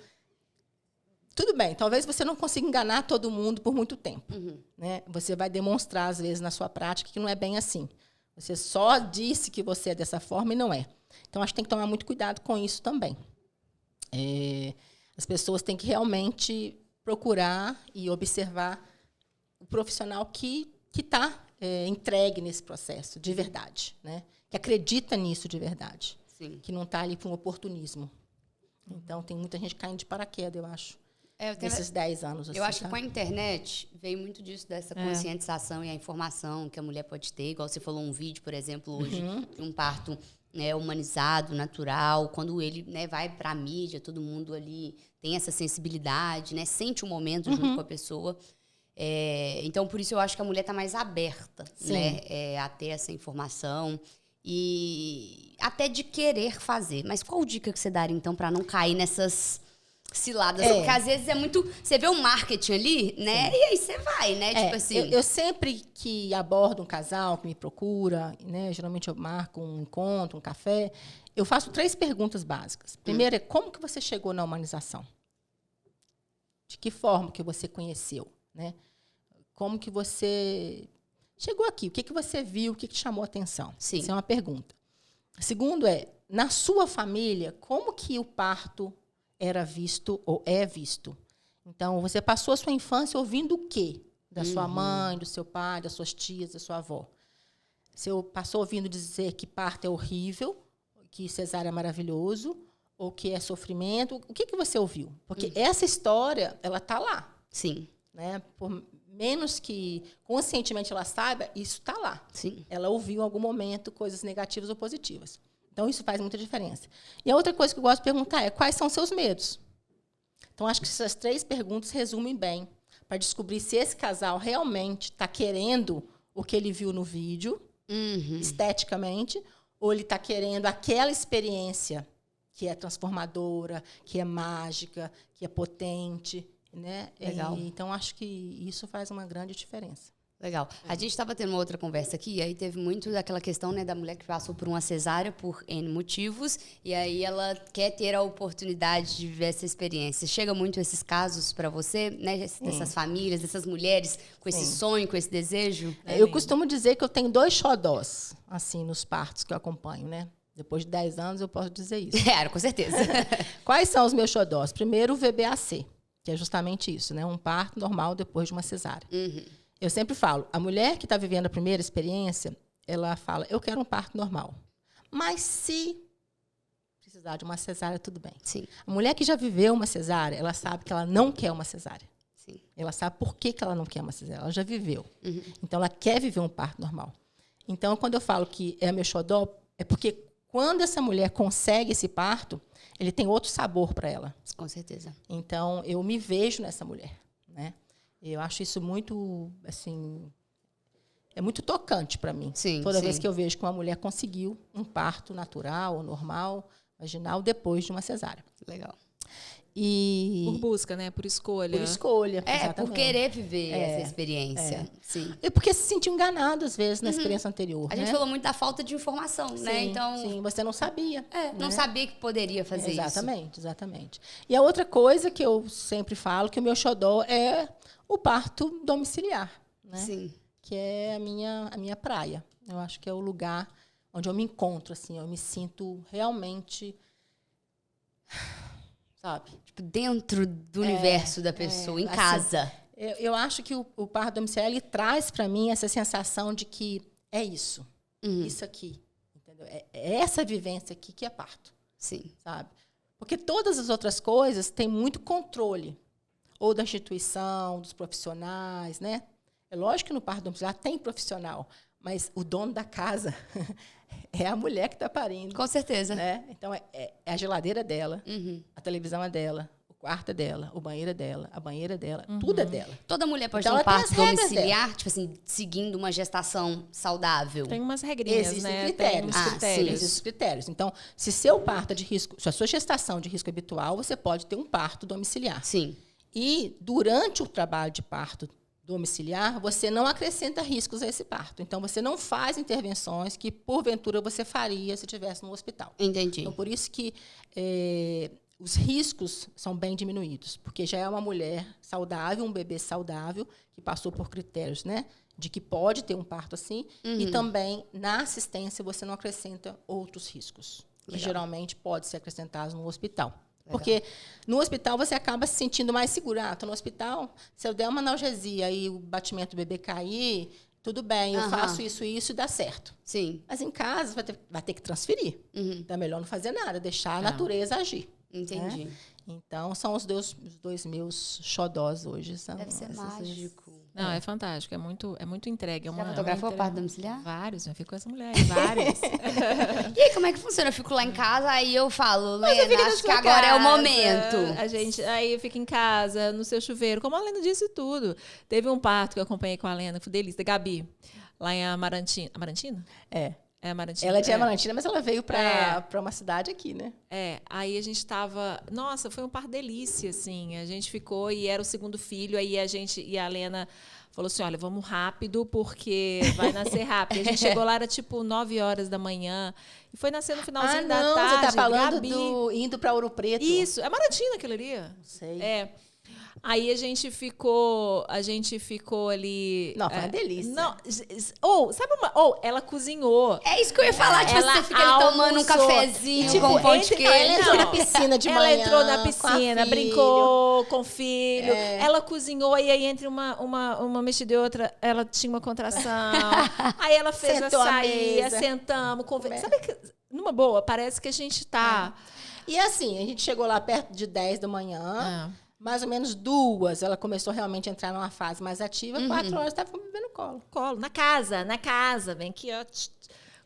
Tudo bem, talvez você não consiga enganar todo mundo por muito tempo. Né? Você vai demonstrar, às vezes, na sua prática que não é bem assim. Você só disse que você é dessa forma e não é. Então, acho que tem que tomar muito cuidado com isso também. As pessoas têm que realmente procurar e observar o profissional que está entregue nesse processo, de verdade. Né? Que acredita nisso de verdade. Sim. Que não está ali para um oportunismo. Então, tem muita gente caindo de paraquedas, eu acho. Nesses 10 anos. Assim, eu acho que com a internet veio muito disso, dessa conscientização e a informação que a mulher pode ter. Igual você falou, um vídeo, por exemplo, hoje, de um parto, né, humanizado, natural. Quando ele, né, vai para a mídia, todo mundo ali tem essa sensibilidade, né, sente o momento junto com a pessoa. Então, por isso, eu acho que a mulher está mais aberta, né, a ter essa informação. E até de querer fazer. Mas qual dica que você daria, então, para não cair nessas ciladas? Porque às vezes é muito... Você vê o marketing ali, né? Sim. E aí você vai, né? Tipo assim... Eu sempre que abordo um casal que me procura, né? Geralmente eu marco um encontro, um café, eu faço 3 perguntas básicas. Primeiro é, como que você chegou na humanização? De que forma que você conheceu, né? Como que você... chegou aqui, o que você viu, o que te chamou a atenção? Sim. Essa é uma pergunta. Segundo é, na sua família, como que o parto era visto ou é visto? Então, você passou a sua infância ouvindo o quê? Da sua mãe, do seu pai, das suas tias, da sua avó. Você passou ouvindo dizer que parto é horrível, que cesárea é maravilhoso, ou que é sofrimento. O que você ouviu? Porque essa história, ela está lá. Sim. Né? Por menos que conscientemente ela saiba, isso está lá. Sim. Ela ouviu em algum momento coisas negativas ou positivas. Então, isso faz muita diferença. E a outra coisa que eu gosto de perguntar é, quais são os seus medos? Então, acho que essas 3 perguntas resumem bem para descobrir se esse casal realmente está querendo o que ele viu no vídeo, esteticamente, ou ele está querendo aquela experiência que é transformadora, que é mágica, que é potente, né? Legal. Então, acho que isso faz uma grande diferença. Legal. A gente estava tendo uma outra conversa aqui, e aí teve muito daquela questão, né, da mulher que passou por uma cesárea por N motivos, e aí ela quer ter a oportunidade de viver essa experiência. Chega muito esses casos para você, né, dessas famílias, dessas mulheres com esse sonho, com esse desejo? Eu costumo dizer que eu tenho 2 xodós, assim, nos partos que eu acompanho, né? Depois de 10 anos, eu posso dizer isso. Com certeza. Quais são os meus xodós? Primeiro, o VBAC, que é justamente isso, né? Um parto normal depois de uma cesárea. Eu sempre falo, a mulher que está vivendo a primeira experiência, ela fala, eu quero um parto normal. Mas se precisar de uma cesárea, tudo bem. Sim. A mulher que já viveu uma cesárea, ela sabe que ela não quer uma cesárea. Sim. Ela sabe por que ela não quer uma cesárea. Ela já viveu. Então, ela quer viver um parto normal. Então, quando eu falo que é meu xodó, é porque quando essa mulher consegue esse parto, ele tem outro sabor para ela. Com certeza. Então, eu me vejo nessa mulher, né? Eu acho isso muito, assim, é muito tocante para mim. Sim, Toda sim. vez que eu vejo que uma mulher conseguiu um parto natural ou normal, vaginal depois de uma cesárea. Legal. E Por busca, né? Por escolha. por escolha, Por querer viver essa experiência. Sim. E porque se sentiu enganado, às vezes, na experiência anterior. A gente falou muito da falta de informação, né? Então, sim, você não sabia. não sabia que poderia fazer isso. Exatamente. E a outra coisa que eu sempre falo, que o meu xodó é o parto domiciliar, né? Sim. Que é a minha praia. Eu acho que é o lugar onde eu me encontro, assim, eu me sinto realmente, sabe? Tipo, dentro do universo da pessoa, em casa. Eu acho que o parto domiciliar, ele traz para mim essa sensação de que é isso, isso aqui, entendeu? É essa vivência aqui que é parto. Sim. Sabe? Porque todas as outras coisas têm muito controle, ou da instituição, dos profissionais, né? É lógico que no parto domiciliar tem profissional, mas o dono da casa é a mulher que está parindo. Com certeza. Né? Então, é a geladeira dela, a televisão é dela, o quarto é dela, o banheiro é dela, a banheira é dela, tudo é dela. Toda mulher pode Então, ter um ela tem parto as regras domiciliar, tipo assim, seguindo uma gestação saudável. Tem umas regrinhas, Existem né? critérios. Tem uns critérios. Existem os critérios. Então, se seu parto é de risco, se a sua gestação é de risco habitual, você pode ter um parto domiciliar. Sim. E, durante o trabalho de parto domiciliar, você não acrescenta riscos a esse parto. Então, você não faz intervenções que, porventura, você faria se estivesse no hospital. Entendi. Então, por isso que os riscos são bem diminuídos, porque já é uma mulher saudável, um bebê saudável, que passou por critérios, né, de que pode ter um parto assim, e também, na assistência, você não acrescenta outros riscos, que geralmente podem ser acrescentados no hospital. Legal. Porque no hospital você acaba se sentindo mais seguro. Estou no hospital, se eu der uma analgesia e o batimento do bebê cair, tudo bem, eu faço isso e isso e dá certo. Sim. Mas em casa vai ter que transferir. Então é melhor não fazer nada, deixar a natureza agir. Entendi. Né? Então são os dois meus xodós hoje. Deve ser mágico. Não, é fantástico, é muito entregue. Já fotografou o parto domiciliar? Vários, eu fico com essa mulher, várias. E aí, como é que funciona? Eu fico lá em casa, aí eu falo, Lena, acho que agora é o momento. Aí eu fico em casa, no seu chuveiro, como a Lena disse tudo. Teve um parto que eu acompanhei com a Lena, foi delícia, da Gabi, lá em Amarantina. Amarantina? É. É Amarantina. Ela é de Amarantina, mas ela veio para uma cidade aqui, né? Aí a gente tava... Nossa, foi um par delícia, assim. A gente ficou e era o segundo filho, aí a Lena falou assim, olha, vamos rápido, porque vai nascer rápido. A gente chegou lá, era tipo 9 horas da manhã, e foi nascer no finalzinho da tarde. Você tá falando Gabi. indo para Ouro Preto. Isso, é Amarantina aquilo ali. Não sei. Aí a gente ficou ali... Não, foi uma delícia. Não, ela cozinhou. É isso que eu ia falar, tipo, Ela você fica ali tomando um cafezinho com pão de queijo. Ela entrou na piscina de manhã. Ela entrou na piscina, brincou com o filho. Ela cozinhou, e aí entre uma mexida e outra, ela tinha uma contração. Aí ela fez açaí, sentamos, conversamos. Sabe que, numa boa, parece que a gente tá... E assim, a gente chegou lá perto de 10 da manhã... Mais ou menos 2, ela começou realmente a entrar numa fase mais ativa. 4 horas estava com o bebê no colo. Na casa, vem aqui, ó,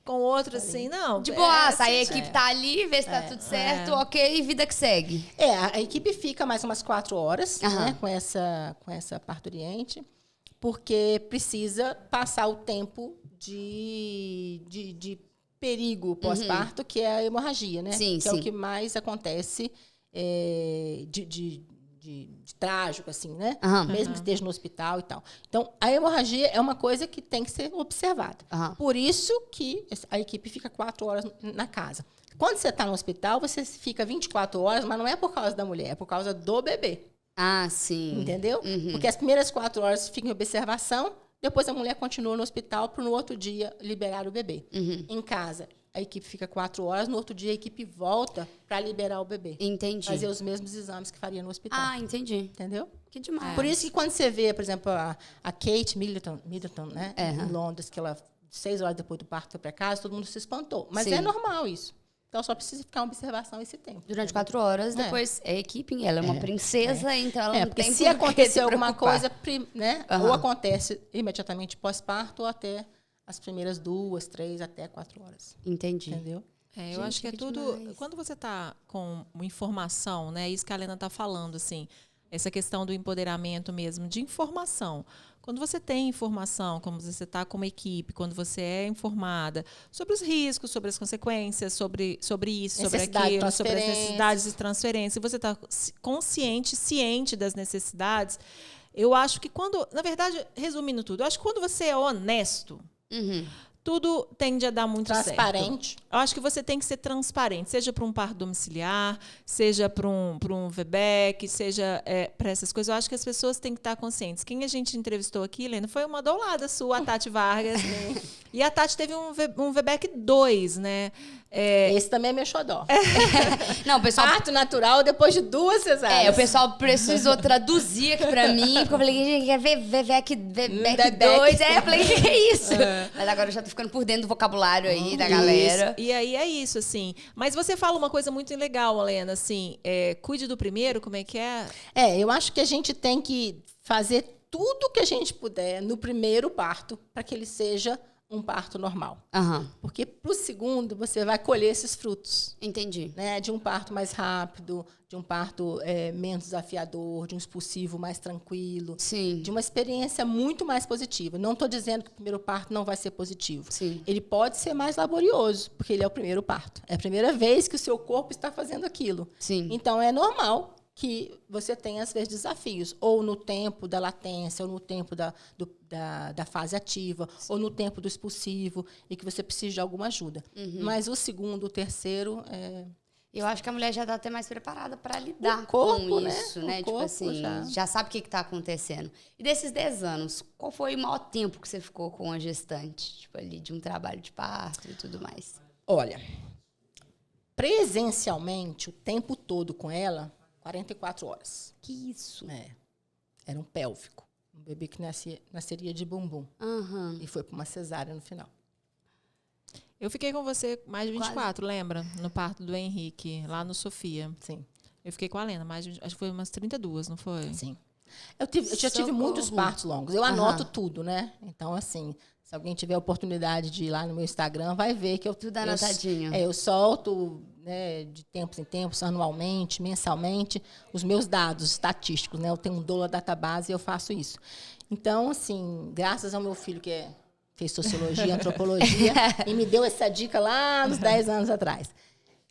com o outro assim, não. De boaça, aí a equipe tá ali, vê se tá tudo certo, ok, vida que segue. A equipe fica mais umas 4 horas, né, com essa parturiente, porque precisa passar o tempo de perigo pós-parto, que é a hemorragia, né? Sim, que é o que mais acontece de trágico, assim, né? Mesmo que esteja no hospital e tal. Então, a hemorragia é uma coisa que tem que ser observada. Por isso que a equipe fica 4 horas na casa. Quando você está no hospital, você fica 24 horas, mas não é por causa da mulher, é por causa do bebê. Ah, sim. Entendeu? Porque as primeiras 4 horas ficam em observação, depois a mulher continua no hospital para no outro dia liberar o bebê. Em casa, a equipe fica 4 horas, no outro dia a equipe volta para liberar o bebê. Entendi. Fazer os mesmos exames que faria no hospital. Ah, entendi. Entendeu? Que demais. Por isso que quando você vê, por exemplo, a Kate Middleton, né, em Londres, que ela, 6 horas depois do parto, foi para casa, todo mundo se espantou. Mas é normal isso. Então, só precisa ficar em observação esse tempo. Durante 4 horas, depois é equipe, ela é uma princesa, então ela não porque tem se por que acontecer se alguma coisa, né, ou acontece imediatamente pós-parto, ou até as primeiras 2, 3, até 4 horas. Entendi. Entendeu? Eu acho que é tudo... Demais. Quando você está com uma informação, né, isso que a Lena está falando, assim, essa questão do empoderamento mesmo, de informação. Quando você tem informação, como você está como equipe, quando você é informada sobre os riscos, sobre as consequências, sobre isso, sobre aquilo, sobre as necessidades de transferência, e você está consciente, ciente das necessidades, eu acho que quando, na verdade, resumindo tudo, eu acho que quando você é honesto, tudo tende a dar muito certo. Transparente. Eu acho que você tem que ser transparente, seja para um parto domiciliar, seja para um VBAC, seja para essas coisas. Eu acho que as pessoas têm que estar conscientes. Quem a gente entrevistou aqui, Helena, foi uma doulada sua, a Tati Vargas. E a Tati teve um VBAC 2, né? Esse também é meu xodó. Não, o pessoal... Parto natural depois de 2 cesáreas. O pessoal precisou traduzir aqui pra mim, porque eu falei, gente, quer ver VBAC 2? Eu falei, que é isso? Mas agora eu já tô ficando por dentro do vocabulário aí da galera. Isso. E aí é isso, assim. Mas você fala uma coisa muito legal, Helena, assim, cuide do primeiro, como é que é? Eu acho que a gente tem que fazer tudo que a gente puder no primeiro parto para que ele seja um parto normal. Porque para o segundo, você vai colher esses frutos. Entendi. Né? De um parto mais rápido, de um parto menos desafiador, de um expulsivo mais tranquilo. Sim. De uma experiência muito mais positiva. Não estou dizendo que o primeiro parto não vai ser positivo. Sim. Ele pode ser mais laborioso, porque ele é o primeiro parto. É a primeira vez que o seu corpo está fazendo aquilo. Sim. Então, é normal que você tenha, às vezes, desafios. Ou no tempo da latência, ou no tempo da fase ativa, ou no tempo do expulsivo, e que você precise de alguma ajuda. Mas o segundo, o terceiro... Eu acho que a mulher já está até mais preparada para lidar corpo, com isso, né? Tipo assim, já sabe o que está acontecendo. E desses 10 anos, qual foi o maior tempo que você ficou com a gestante? Tipo, ali, de um trabalho de parto e tudo mais. Olha, presencialmente, o tempo todo com ela... 44 horas. Que isso? Era um pélvico. Um bebê que nasceria de bumbum. E foi para uma cesárea no final. Eu fiquei com você mais de 24, lembra? No parto do Henrique, lá no Sofia. Sim. Eu fiquei com a Helena, acho que foi umas 32, não foi? Sim. Eu já tive muitos partos longos. Eu anoto tudo, né? Então, assim, se alguém tiver a oportunidade de ir lá no meu Instagram, vai ver que eu... Tudo anotadinho. Eu solto... Né, de tempos em tempos, anualmente, mensalmente, os meus dados estatísticos. Né? Eu tenho um doula database e eu faço isso. Então, assim, graças ao meu filho que fez sociologia, antropologia, e me deu essa dica lá nos 10 anos atrás.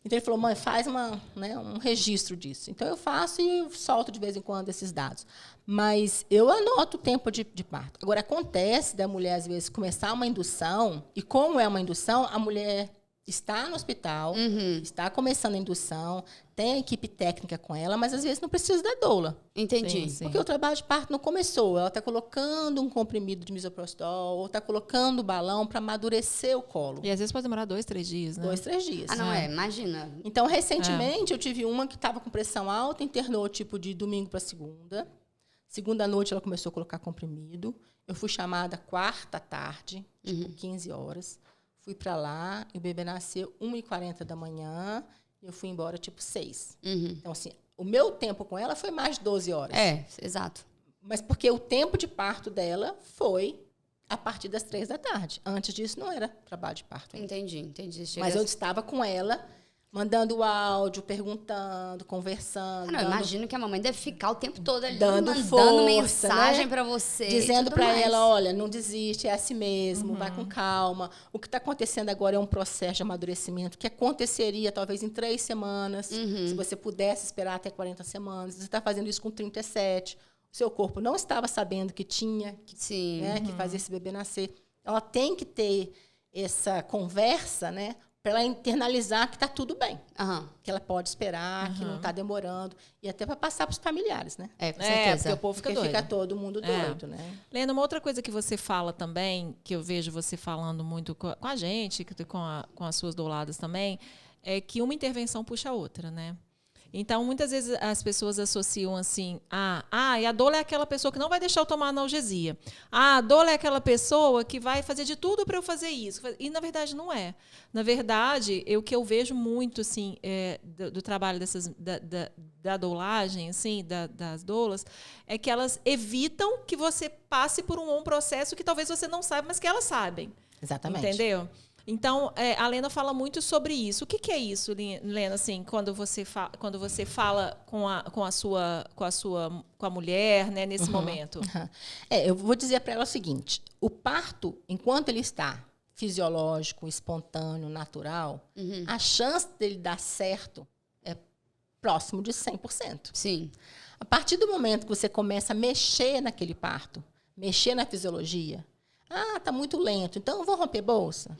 Então, ele falou, mãe, faz um registro disso. Então, eu faço e solto de vez em quando esses dados. Mas eu anoto o tempo de parto. Agora, acontece da mulher, às vezes, começar uma indução, e como é uma indução, a mulher... está no hospital, está começando a indução, tem a equipe técnica com ela, mas às vezes não precisa da doula. Entendi. Sim. Porque o trabalho de parto não começou. Ela está colocando um comprimido de misoprostol, ou está colocando o balão para amadurecer o colo. E às vezes pode demorar 2, 3 dias, né? 2, 3 dias. Não imagina. Então, recentemente, eu tive uma que estava com pressão alta, internou tipo de domingo para segunda. Segunda noite, ela começou a colocar comprimido. Eu fui chamada quarta tarde, tipo 15 horas. Fui para lá, e o bebê nasceu 1h40 da manhã, e eu fui embora tipo 6. Então, assim, o meu tempo com ela foi mais de 12 horas. Exato. Mas porque o tempo de parto dela foi a partir das 3 da tarde. Antes disso, não era trabalho de parto. Entendi. Mas eu estava com ela, mandando áudio, perguntando, conversando. Imagino que a mamãe deve ficar o tempo todo ali mandando força, mensagem, né? para você. Dizendo para ela, olha, não desiste, é assim mesmo, vai com calma. O que está acontecendo agora é um processo de amadurecimento que aconteceria talvez em 3 semanas, se você pudesse esperar até 40 semanas. Você está fazendo isso com 37. O seu corpo não estava sabendo que tinha que fazer esse bebê nascer. Ela tem que ter essa conversa, né? Para ela internalizar que está tudo bem. Que ela pode esperar, que não está demorando. E até para passar para os familiares, né? Com certeza. Porque o povo fica todo mundo doido, né? Lena, uma outra coisa que você fala também, que eu vejo você falando muito com a gente, com as suas douladas também, é que uma intervenção puxa a outra, né? Então, muitas vezes as pessoas associam assim, e a doula é aquela pessoa que não vai deixar eu tomar analgesia. A doula é aquela pessoa que vai fazer de tudo para eu fazer isso. E, na verdade, não é. Na verdade, o que eu vejo muito assim, do trabalho da doulagem, assim, das doulas, é que elas evitam que você passe por um processo que talvez você não saiba, mas que elas sabem. Exatamente. Entendeu? Então, a Lena fala muito sobre isso. O que é isso, Lena, assim, quando você fala com a mulher, né, nesse momento? Eu vou dizer para ela o seguinte: o parto, enquanto ele está fisiológico, espontâneo, natural, a chance dele dar certo é próximo de 100%. Sim. A partir do momento que você começa a mexer naquele parto, mexer na fisiologia, tá muito lento, então vou romper bolsa.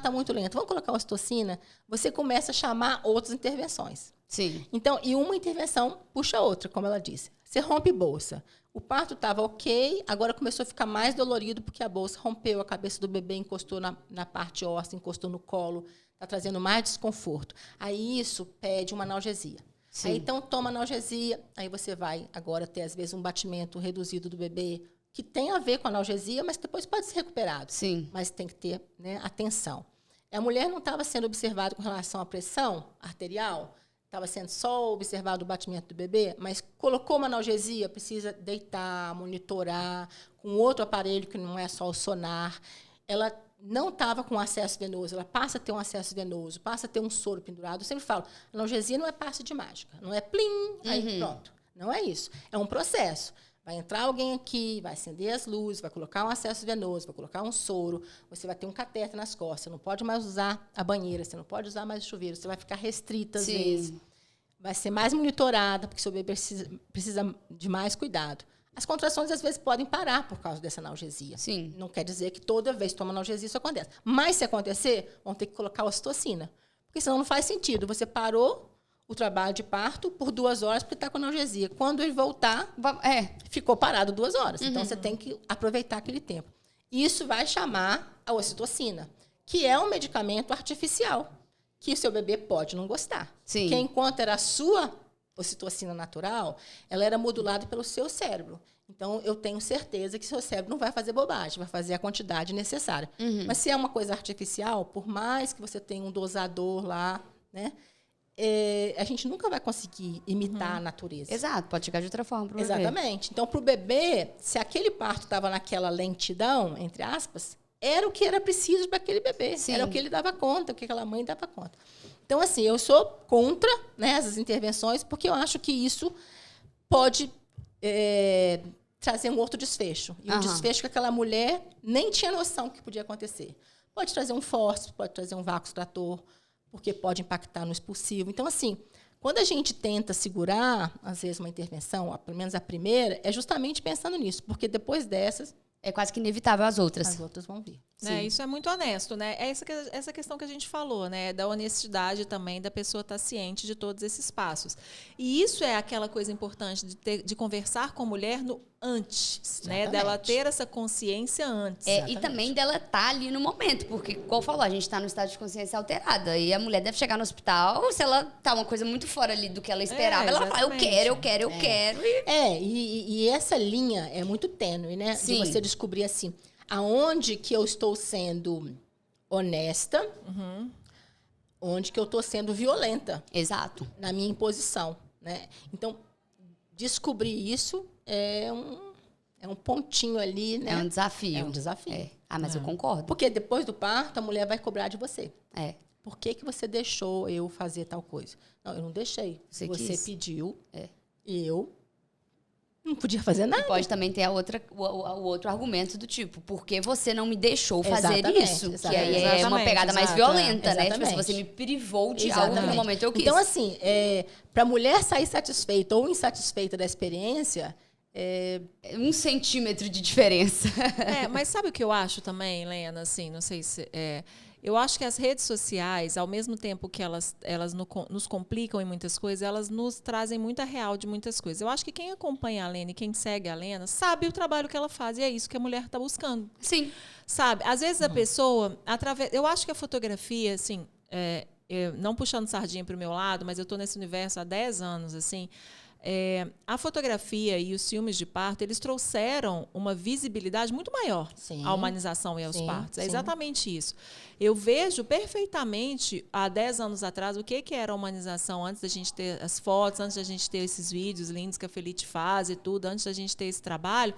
Tá muito lento, vamos colocar ocitocina. Você começa a chamar outras intervenções. Sim. Então, e uma intervenção puxa a outra, como ela disse. Você rompe bolsa. O parto estava ok, agora começou a ficar mais dolorido porque a bolsa rompeu, a cabeça do bebê encostou na parte óssea, encostou no colo, está trazendo mais desconforto. Aí isso pede uma analgesia. Sim. Aí, então, toma analgesia, aí você vai agora ter, às vezes, um batimento reduzido do bebê, que tem a ver com a analgesia, mas depois pode ser recuperado. Sim. Mas tem que ter, né, atenção. A mulher não estava sendo observada com relação à pressão arterial, estava sendo só observado o batimento do bebê, mas colocou uma analgesia, precisa deitar, monitorar, com outro aparelho que não é só o sonar. Ela não estava com acesso venoso, ela passa a ter um acesso venoso, passa a ter um soro pendurado. Eu sempre falo, analgesia não é passe de mágica, não é plim, aí pronto. Não é isso. É um processo. Vai entrar alguém aqui, vai acender as luzes, vai colocar um acesso venoso, vai colocar um soro, você vai ter um catéter nas costas, você não pode mais usar a banheira, você não pode usar mais o chuveiro, você vai ficar restrita às vezes. Vai ser mais monitorada, porque seu bebê precisa de mais cuidado. As contrações, às vezes, podem parar por causa dessa analgesia. Sim. Não quer dizer que toda vez que toma analgesia isso acontece. Mas, se acontecer, vão ter que colocar ocitocina. Porque senão não faz sentido. Você parou o trabalho de parto por 2 horas porque está com analgesia. Quando ele voltar, ficou parado 2 horas. Então, você tem que aproveitar aquele tempo. Isso vai chamar a ocitocina, que é um medicamento artificial, que o seu bebê pode não gostar. Sim. Que enquanto era a sua ocitocina natural, ela era modulada pelo seu cérebro. Então, eu tenho certeza que seu cérebro não vai fazer bobagem, vai fazer a quantidade necessária. Mas se é uma coisa artificial, por mais que você tenha um dosador lá, né, a gente nunca vai conseguir imitar a natureza. Exato, pode chegar de outra forma para o bebê. Exatamente. Então, para o bebê, se aquele parto estava naquela lentidão, entre aspas, era o que era preciso para aquele bebê. Sim. Era o que ele dava conta, o que aquela mãe dava conta. Então, assim, eu sou contra, né, essas intervenções, porque eu acho que isso pode trazer um outro desfecho. E um desfecho que aquela mulher nem tinha noção que podia acontecer. Pode trazer um fórceps, pode trazer um vácuo extrator, porque pode impactar no expulsivo. Então, assim, quando a gente tenta segurar, às vezes, uma intervenção, pelo menos a primeira, é justamente pensando nisso, porque depois dessas, é quase que inevitável as outras. As outras vão vir. Isso é muito honesto, né? É essa questão que a gente falou, né? Da honestidade também, da pessoa estar ciente de todos esses passos. E isso é aquela coisa importante de conversar com a mulher no antes, né? Dela ter essa consciência antes. E também dela estar ali no momento, porque, como falou, a gente está no estado de consciência alterada. E a mulher deve chegar no hospital, se ela tá uma coisa muito fora ali do que ela esperava, ela fala, eu quero. E essa linha é muito tênue, né? Sim. De você descobrir assim, aonde que eu estou sendo honesta, onde que eu estou sendo violenta. Exato. Na minha imposição, né? Então, descobrir isso é um pontinho ali, né? É um desafio. É um desafio. Mas eu concordo. Porque depois do parto, a mulher vai cobrar de você. Por que você deixou eu fazer tal coisa? Não, eu não deixei. Você pediu. E eu não podia fazer nada. E pode também ter o outro argumento do tipo, por que você não me deixou fazer isso? Que aí é uma pegada mais violenta, né? Tipo, se você me privou de algo no momento eu quis. Então, assim, para a mulher sair satisfeita ou insatisfeita da experiência, 1 centímetro de diferença. Mas sabe o que eu acho também, Lena? Assim, não sei se... Eu acho que as redes sociais, ao mesmo tempo que elas nos complicam em muitas coisas, elas nos trazem muita real de muitas coisas. Eu acho que quem acompanha a Lena e quem segue a Lena sabe o trabalho que ela faz e é isso que a mulher está buscando. Sim. Sabe? Às vezes a pessoa, eu acho que a fotografia, assim, não puxando sardinha para o meu lado, mas eu estou nesse universo há 10 anos, assim... a fotografia e os filmes de parto, eles trouxeram uma visibilidade muito maior à humanização e aos partos. É exatamente isso. Eu vejo perfeitamente, há 10 anos atrás, o que era a humanização antes da gente ter as fotos, antes da gente ter esses vídeos lindos que a Felite faz e tudo, antes da gente ter esse trabalho.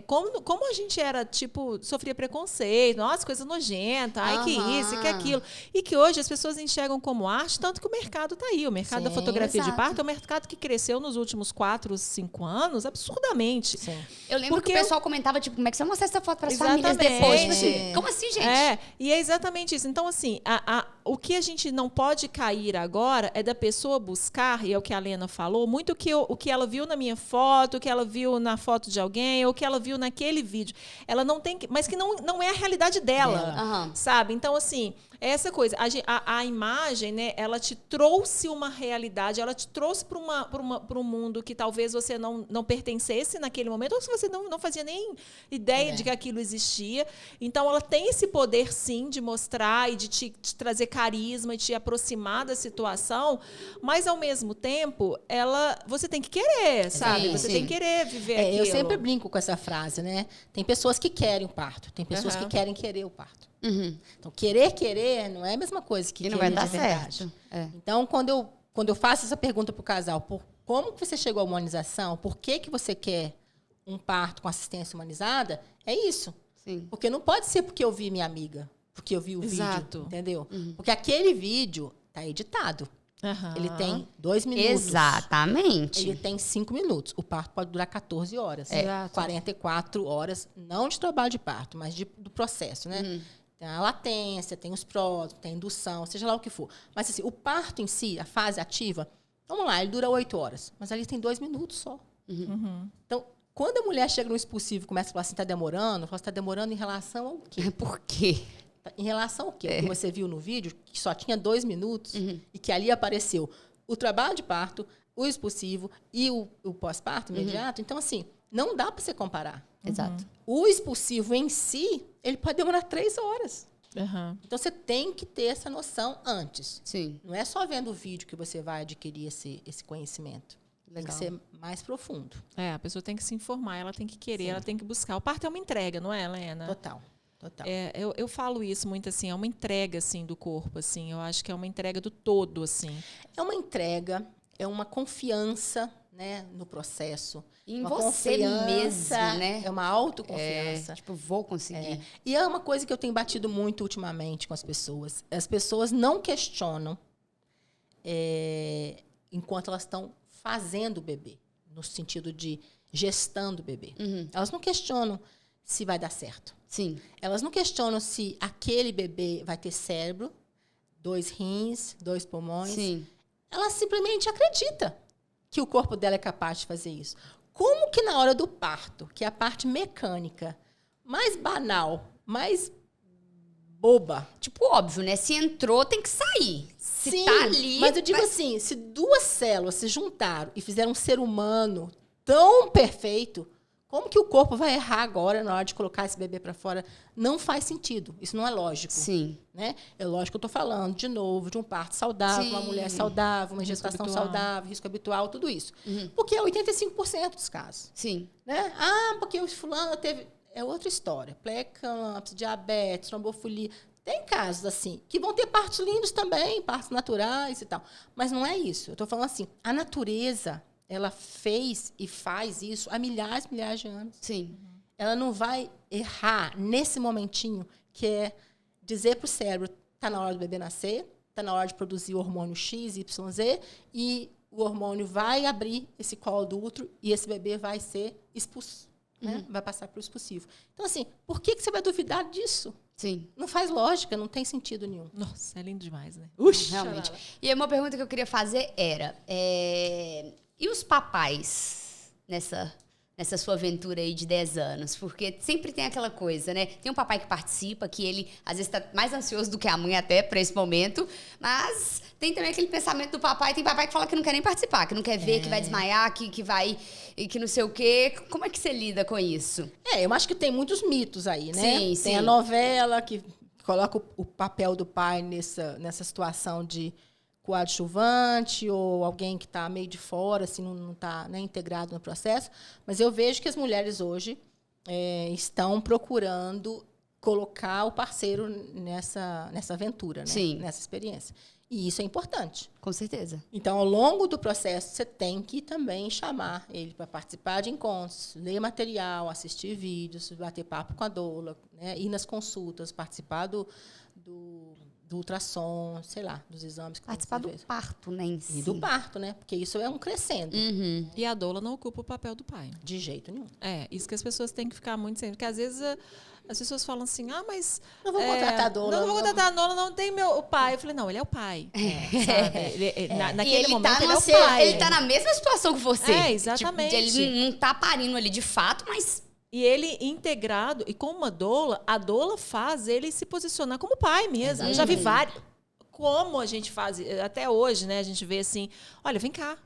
como a gente era, tipo, sofria preconceito, nossa, coisa nojenta, ai, que isso, que aquilo. E que hoje as pessoas enxergam como arte, tanto que o mercado está aí. O mercado da fotografia de parto é um mercado que cresceu nos últimos 4, 5 anos, absurdamente. Sim. Eu lembro que o pessoal comentava, tipo, como é que você vai mostrar essa foto para as famílias depois? Tipo assim, como assim, gente? E é exatamente isso. Então, assim, o que a gente não pode cair agora é da pessoa buscar, e é o que a Lena falou, muito o que ela viu na minha foto, o que ela viu na foto de alguém, ou o que ela viu naquele vídeo. Ela não tem que, mas que não é a realidade dela, sabe? Então, assim, é essa coisa. A imagem, né, ela te trouxe uma realidade, ela te trouxe para um mundo que talvez você não pertencesse naquele momento, ou se você não fazia nem ideia de que aquilo existia. Então, ela tem esse poder, sim, de mostrar e de te trazer carisma e te aproximar da situação, mas, ao mesmo tempo, você tem que querer, sabe? Você tem que querer viver aquilo. Eu sempre brinco com essa frase, né? Tem pessoas que querem o parto, tem pessoas que querem querer o parto. Então, querer não é a mesma coisa que não vai dar certo. Então, quando eu faço essa pergunta para o casal, como que você chegou à humanização, por que você quer um parto com assistência humanizada, é isso. Sim. Porque não pode ser porque eu vi minha amiga, porque eu vi o vídeo, entendeu? Porque aquele vídeo está editado. Ele tem 2 minutos. Exatamente. Ele tem 5 minutos. O parto pode durar 14 horas. 44 horas, não de trabalho de parto, mas do processo, né? Tem a latência, tem os prótons, tem a indução, seja lá o que for. Mas assim, o parto em si, a fase ativa, vamos lá, ele dura 8 horas. Mas ali tem 2 minutos só. Então, quando a mulher chega no expulsivo e começa a falar assim, está demorando, eu falo, está demorando em relação ao quê? Por quê? Em relação ao quê? O que você viu no vídeo, que só tinha 2 minutos, e que ali apareceu o trabalho de parto, o expulsivo e o pós-parto imediato. Então, assim, não dá para você comparar. Exato. O expulsivo em si, ele pode demorar 3 horas. Então, você tem que ter essa noção antes. Sim. Não é só vendo o vídeo que você vai adquirir esse conhecimento. Legal. Tem que ser mais profundo. A pessoa tem que se informar, ela tem que querer, ela tem que buscar. O parto é uma entrega, não é, Helena? Total. Eu falo isso muito assim, é uma entrega assim do corpo, assim. Eu acho que é uma entrega do todo, assim. É uma entrega, é uma confiança, né, no processo. Em uma você mesmo, né? É uma autoconfiança. Tipo, vou conseguir. E é uma coisa que eu tenho batido muito ultimamente com as pessoas. As pessoas não questionam enquanto elas estão fazendo o bebê, no sentido de gestando o bebê. Elas não questionam se vai dar certo. Sim. Elas não questionam se aquele bebê vai ter cérebro, 2 rins, 2 pulmões. Sim. Ela simplesmente acredita que o corpo dela é capaz de fazer isso. Como que na hora do parto, que é a parte mecânica, mais banal, mais boba. Tipo, óbvio, né? Se entrou, tem que sair. Se Sim, tá ali... mas eu digo assim, se 2 células se juntaram e fizeram um ser humano tão perfeito, como que o corpo vai errar agora na hora de colocar esse bebê para fora? Não faz sentido. Isso não é lógico. Sim. Né? É lógico que eu estou falando, de novo, de um parto saudável, uma mulher saudável, uma gestação saudável, risco habitual, tudo isso. Porque é 85% dos casos. Sim. Né? Porque o fulano teve... É outra história. Pré-eclâmpsia, diabetes, trombofilia. Tem casos, assim, que vão ter partos lindos também, partos naturais e tal. Mas não é isso. Eu estou falando assim, a natureza... Ela fez e faz isso há milhares de anos. Sim. Ela não vai errar nesse momentinho, que é dizer para o cérebro, está na hora do bebê nascer, está na hora de produzir o hormônio X, Y, Z, e o hormônio vai abrir esse colo do útero e esse bebê vai ser expulso. Né? Vai passar para o expulsivo. Então, assim, por que você vai duvidar disso? Sim. Não faz lógica, não tem sentido nenhum. Nossa, é lindo demais, né? Realmente. E uma pergunta que eu queria fazer era... E os papais nessa sua aventura aí de 10 anos? Porque sempre tem aquela coisa, né? Tem um papai que participa, que ele às vezes está mais ansioso do que a mãe até para esse momento, mas tem também aquele pensamento do papai, tem papai que fala que não quer nem participar, que não quer ver, que vai desmaiar, que vai... e que não sei o quê. Como é que você lida com isso? Eu acho que tem muitos mitos aí, né? Sim, tem a novela que coloca o papel do pai nessa situação de coadjuvante ou alguém que está meio de fora, assim, não está, né, integrado no processo. Mas eu vejo que as mulheres hoje estão procurando colocar o parceiro nessa aventura, né? Sim. Nessa experiência. E isso é importante. Com certeza. Então, ao longo do processo, você tem que também chamar ele para participar de encontros, ler material, assistir vídeos, bater papo com a doula, né? Ir nas consultas, participar do ultrassom, sei lá, dos exames. Participar do parto, né, em si. E do parto, né? Porque isso é um crescendo. Uhum. E a doula não ocupa o papel do pai. De jeito nenhum. Isso que as pessoas têm que ficar muito cientes. Porque às vezes as pessoas falam assim, mas... Não vou contratar a doula. Não vou contratar a doula, não tem o pai. Eu falei, não, ele é o pai. Sabe? Naquele momento, ele é o pai. Ele tá na mesma situação que você. Exatamente. Tipo, ele não tá parindo ali de fato, mas... E ele integrado, e com uma doula, a doula faz ele se posicionar como pai mesmo. Eu já vi vários. Como a gente faz, até hoje, né? A gente vê assim, olha, vem cá.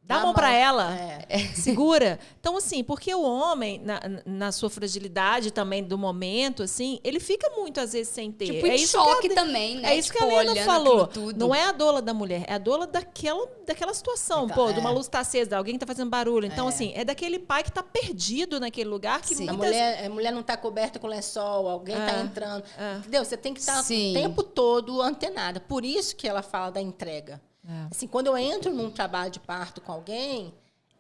Dá a mão para ela, segura. Então, assim, porque o homem, na sua fragilidade também do momento, assim, ele fica muito, às vezes, sem ter. Tipo, em choque também, né? É isso que a Lena falou. Não é a doula da mulher, é a doula daquela situação. De uma luz tá acesa, alguém tá fazendo barulho. Então, assim, é daquele pai que tá perdido naquele lugar. Que a mulher não tá coberta com lençol, alguém tá entrando. Entendeu? Você tem que estar o tempo todo antenada. Por isso que ela fala da entrega. Assim, quando eu entro num trabalho de parto com alguém,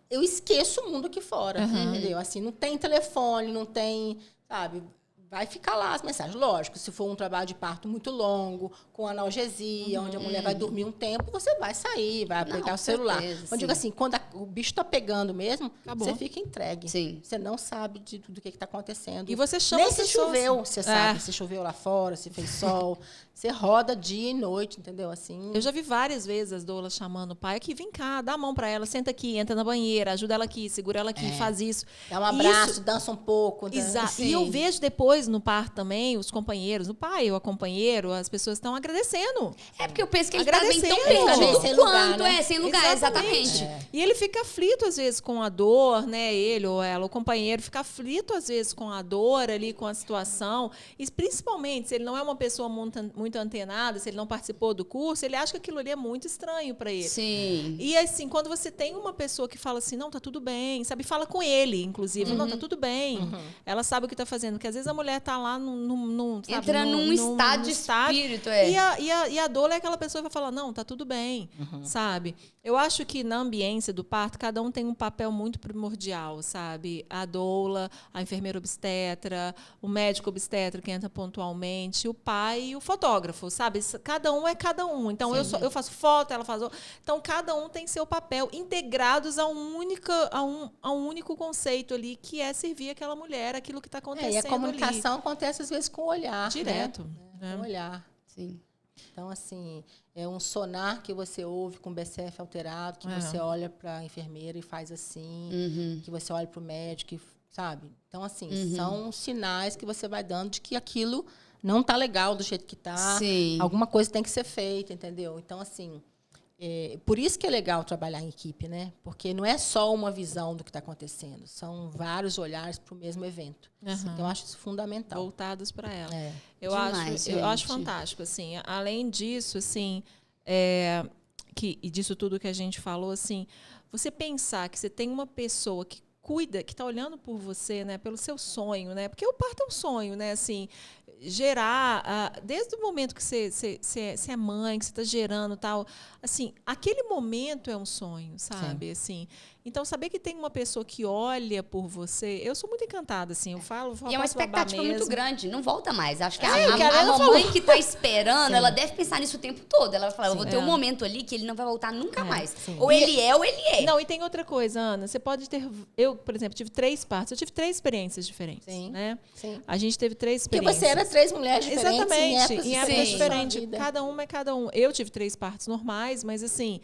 eu esqueço o mundo aqui fora, entendeu? Assim, não tem telefone, não tem, sabe? Vai ficar lá as mensagens. Lógico, se for um trabalho de parto muito longo, com analgesia, onde a mulher vai dormir um tempo, você vai sair, vai pegar o celular. Certeza, eu digo assim, quando o bicho está pegando mesmo, acabou. Você fica entregue. Sim. Você não sabe de tudo o que está acontecendo. E você chama nem se choveu, você sabe. É. Se choveu lá fora, se fez sol. Você roda dia e noite, entendeu? Assim. Eu já vi várias vezes as doulas chamando o pai aqui, vem cá, dá a mão para ela, senta aqui, entra na banheira, ajuda ela aqui, segura ela aqui, faz isso. Dá um abraço, dança um pouco. Exato. E eu vejo depois no parto também, os companheiros, o pai ou a companheiro, as pessoas estão agradecendo. É porque eu penso que ele tá bem tão Agradecendo. perdido Sem quanto, lugar, né? sem lugar, exatamente. E ele fica aflito, às vezes, com a dor, né? Ele ou ela, o companheiro, fica aflito, às vezes, com a dor ali, com a situação. E, principalmente, se ele não é uma pessoa muito antenada, se ele não participou do curso, ele acha que aquilo ali é muito estranho para ele. Sim. E, assim, quando você tem uma pessoa que fala assim, não, tá tudo bem, sabe? Fala com ele, inclusive. Não, tá tudo bem. Ela sabe o que tá fazendo. Porque, às vezes, a mulher tá lá sabe, entra num estado de espírito, E a doula é aquela pessoa que vai falar, não, tá tudo bem, sabe? Eu acho que na ambiência do parto, cada um tem um papel muito primordial, sabe? A doula, a enfermeira obstetra, o médico obstetra que entra pontualmente, o pai e o fotógrafo, sabe? Cada um é cada um. Então, eu faço foto, ela faz... Então, cada um tem seu papel, integrados a um único conceito ali, que é servir aquela mulher, aquilo que está acontecendo e a comunicação ali. Acontece, às vezes, com o olhar. Direto. Né? Com o olhar. Sim. Então, assim, é um sonar que você ouve com o BCF alterado, que você olha para a enfermeira e faz assim, que você olha para o médico, sabe? Então, assim, são sinais que você vai dando de que aquilo não está legal do jeito que está. Alguma coisa tem que ser feita, entendeu? Então, assim, por isso que é legal trabalhar em equipe, né? Porque não é só uma visão do que está acontecendo, são vários olhares para o mesmo evento. Então, eu acho isso fundamental. Voltados para ela. Eu acho fantástico, assim. Além disso, assim, e disso tudo que a gente falou, assim, você pensar que você tem uma pessoa que cuida, que está olhando por você, né, pelo seu sonho, né? Porque o parto é um sonho, né? Assim, gerar, desde o momento que você é mãe, que você está gerando tal, assim, aquele momento é um sonho, sabe? Assim, então, saber que tem uma pessoa que olha por você, eu sou muito encantada, assim, eu falo e é uma expectativa muito grande, não volta mais. Acho que a mamãe que está esperando, ela deve pensar nisso o tempo todo. Ela vai falar, eu vou ter um momento ali que ele não vai voltar nunca mais. Ou ele é, ou ele é. Não, e tem outra coisa, Ana, você pode ter... Eu, por exemplo, tive 3 partos, eu tive 3 experiências diferentes, né? A gente teve 3 experiências. Porque você era 3 mulheres diferentes. Exatamente, em épocas diferentes. Cada uma é cada um. Eu tive 3 partos normais, mas assim...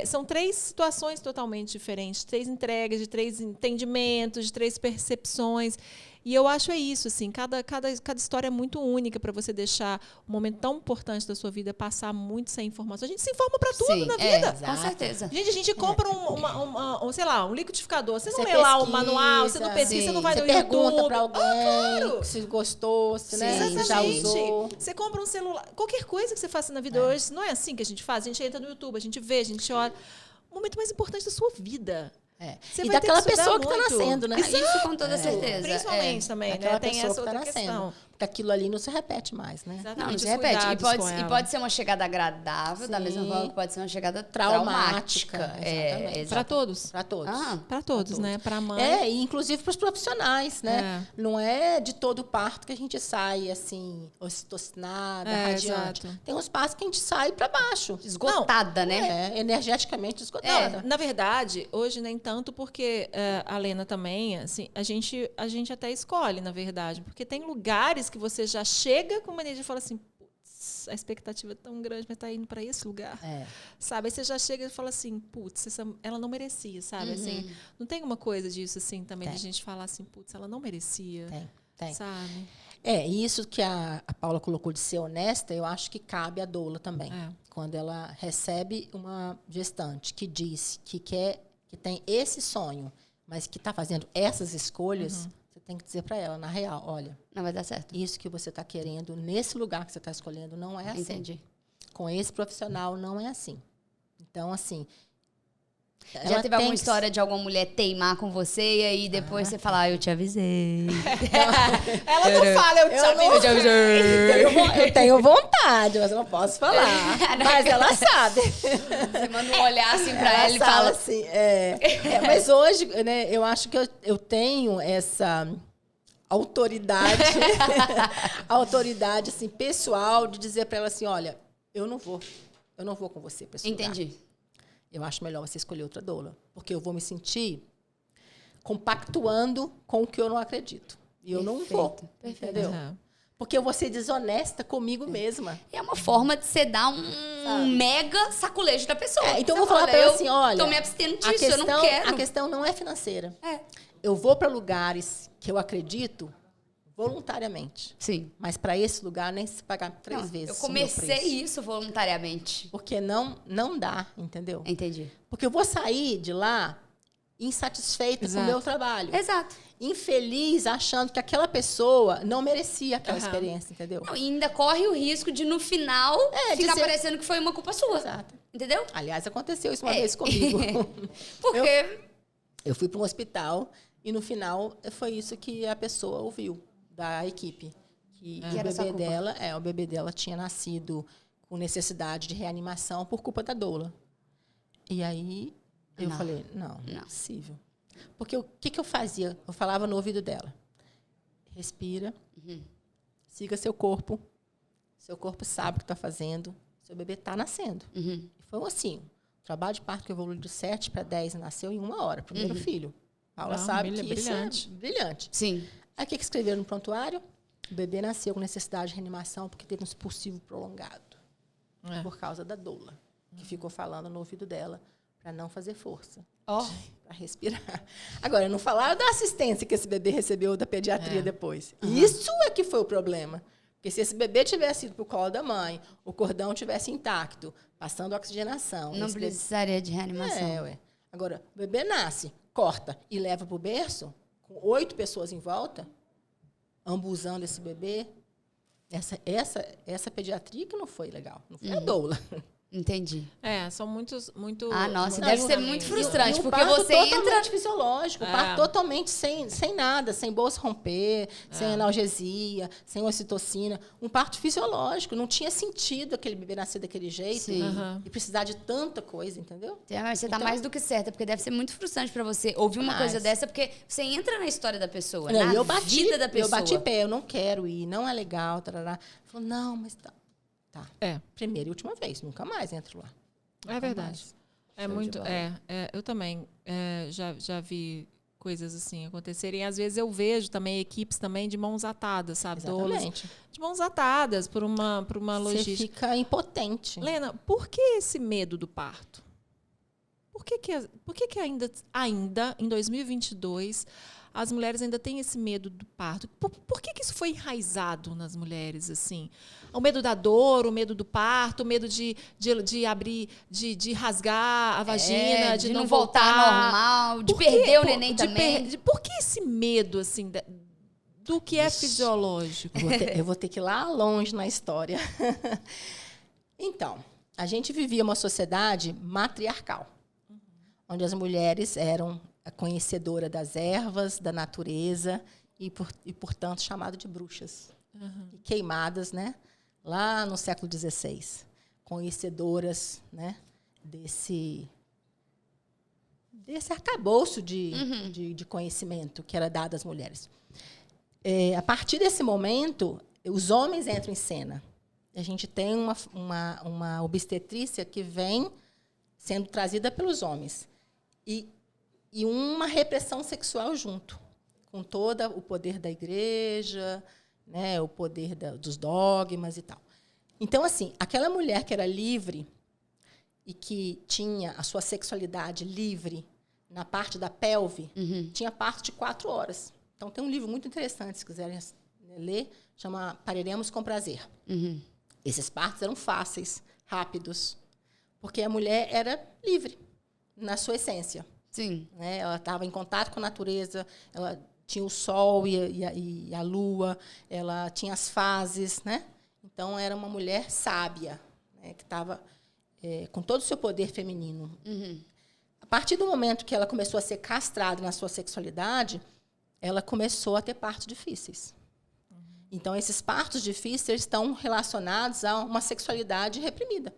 são 3 situações totalmente diferentes, 3 entregas, de 3 entendimentos, de 3 percepções. E eu acho isso, assim, cada história é muito única para você deixar um momento tão importante da sua vida passar muito sem informação. A gente se informa para tudo na vida. Com certeza. Gente, a gente compra sei lá, um liquidificador. Você não lê lá o manual, você não pesquisa, você não vai no YouTube. Você pergunta para alguém se gostou, se já usou. Você compra um celular. Qualquer coisa que você faça na vida hoje, não é assim que a gente faz. A gente entra no YouTube, a gente vê, a gente olha. O momento mais importante da sua vida. E daquela pessoa que está nascendo, né? Isso com toda certeza. Principalmente também, né? Tem essa outra questão. que aquilo ali não se repete mais, né? Exatamente, Não, os se repete. cuidados E pode ser uma chegada agradável, da mesma forma que pode ser uma chegada traumática. Exatamente. Para todos. Para todos. Para todos, né? Para a mãe. E inclusive para os profissionais, né? Não é de todo parto que a gente sai assim, ocitocinada, radiante. Exato. Tem uns partos que a gente sai para baixo. Esgotada, né? Energeticamente esgotada. Na verdade, hoje nem tanto, porque a Lena também, assim, a gente até escolhe, na verdade, porque tem lugares que você já chega com uma energia e fala assim, putz, a expectativa é tão grande, mas tá indo para esse lugar. Sabe? Aí você já chega e fala assim, putz, ela não merecia, sabe? Assim, não tem uma coisa disso assim também, de a gente falar assim, putz, ela não merecia. Tem. Sabe? E isso que a Paula colocou de ser honesta, eu acho que cabe à doula também. Quando ela recebe uma gestante que diz que tem esse sonho, mas que está fazendo essas escolhas, você tem que dizer para ela, na real, olha, não vai dar certo. Isso que você está querendo, nesse lugar que você está escolhendo, não é assim. Entendi. Com esse profissional, não é assim. Então, assim... Já teve alguma história de alguma mulher teimar com você e aí depois você falar, eu te avisei. Ela não fala, eu te avisei. Eu tenho vontade, mas eu não posso falar. Mas ela sabe. Você manda um olhar assim pra ela e fala assim. Mas hoje, né, eu acho que eu tenho essa autoridade assim, pessoal de dizer para ela assim, olha, eu não vou com você para esse lugar. Entendi. Eu acho melhor você escolher outra doula, porque eu vou me sentir compactuando com o que eu não acredito. E eu não vou, entendeu? Porque eu vou ser desonesta comigo mesma. É uma forma de você dar um mega saculejo da pessoa. Então eu vou falar para ela assim, olha... Tô me abstendo disso, eu não quero. A questão não é financeira. Eu vou para lugares que eu acredito voluntariamente. Sim. Mas para esse lugar nem se pagar 3 vezes. Eu comecei isso voluntariamente. Porque não dá, entendeu? Entendi. Porque eu vou sair de lá insatisfeita com o meu trabalho. Exato. Infeliz, achando que aquela pessoa não merecia aquela experiência, entendeu? Não, e ainda corre o risco de, no final, ficar parecendo que foi uma culpa sua. Exato. Entendeu? Aliás, aconteceu isso uma vez comigo. Porque... Eu fui para um hospital e, no final, foi isso que a pessoa ouviu da equipe. Que o bebê dela tinha nascido com necessidade de reanimação por culpa da doula. E aí, eu falei, não é possível. Porque o que eu fazia? Eu falava no ouvido dela. Respira. Siga seu corpo. Seu corpo sabe o que está fazendo. Seu bebê está nascendo. E foi assim. O trabalho de parto que evoluiu de 7 para 10 nasceu em 1 hora. Primeiro filho. Paula sabe que brilhante. Isso é brilhante. Sim. Aí o que escreveram no prontuário? O bebê nasceu com necessidade de reanimação porque teve um expulsivo prolongado. Por causa da doula. Que ficou falando no ouvido dela para não fazer força. Para respirar. Agora, não falaram da assistência que esse bebê recebeu da pediatria depois. Isso é que foi o problema. Porque se esse bebê tivesse ido para o colo da mãe, o cordão tivesse intacto, passando oxigenação... Não precisaria de reanimação. Agora, o bebê nasce, corta e leva para o berço, com 8 pessoas em volta, ambuzando esse bebê. Essa pediatria que não foi legal. Não foi a doula. Entendi. São muito... Nossa, deve ser muito frustrante, e porque você totalmente fisiológico, o parto totalmente sem nada, sem bolsa romper, sem analgesia, sem ocitocina. Um parto fisiológico, não tinha sentido aquele bebê nascer daquele jeito e precisar de tanta coisa, entendeu? Mas você tá mais do que certa, porque deve ser muito frustrante para você ouvir uma coisa dessa, porque você entra na história da pessoa, na vida da pessoa. Eu bati pé, eu não quero ir, não é legal, tarará. Falou, não, mas tá. Primeira e última vez, nunca mais entro lá. É verdade. Eu também já vi coisas assim acontecerem. Às vezes eu vejo também equipes também de mãos atadas, sabe? Exatamente. De mãos atadas por uma logística. Você fica impotente. Lena, por que esse medo do parto? Por que ainda em 2022 as mulheres ainda têm esse medo do parto? Por que isso foi enraizado nas mulheres, assim? O medo da dor, o medo do parto, o medo de abrir, de rasgar a vagina, de não voltar normal, de perder o neném também. Por que esse medo, assim, do que é fisiológico? Eu vou ter que ir lá longe na história. Então, a gente vivia uma sociedade matriarcal, onde as mulheres eram a conhecedora das ervas, da natureza e portanto, chamada de bruxas. e queimadas, né? Lá no século XVI, conhecedoras, né? Desse arcabouço de conhecimento que era dado às mulheres. A partir desse momento, os homens entram em cena. A gente tem uma obstetrícia que vem sendo trazida pelos homens. E uma repressão sexual junto, com todo o poder da igreja, né, o poder dos dogmas e tal. Então, assim, aquela mulher que era livre e que tinha a sua sexualidade livre na parte da pelve, tinha parto de 4 horas. Então, tem um livro muito interessante, se quiserem ler, chama Pariremos com Prazer. Esses partos eram fáceis, rápidos, porque a mulher era livre na sua essência. Sim. Né? Ela estava em contato com a natureza, ela tinha o sol e a lua, ela tinha as fases, né? Então, era uma mulher sábia, né? Que estava com todo o seu poder feminino. A partir do momento que ela começou a ser castrada na sua sexualidade, ela começou a ter partos difíceis. Então, esses partos difíceis estão relacionados a uma sexualidade reprimida.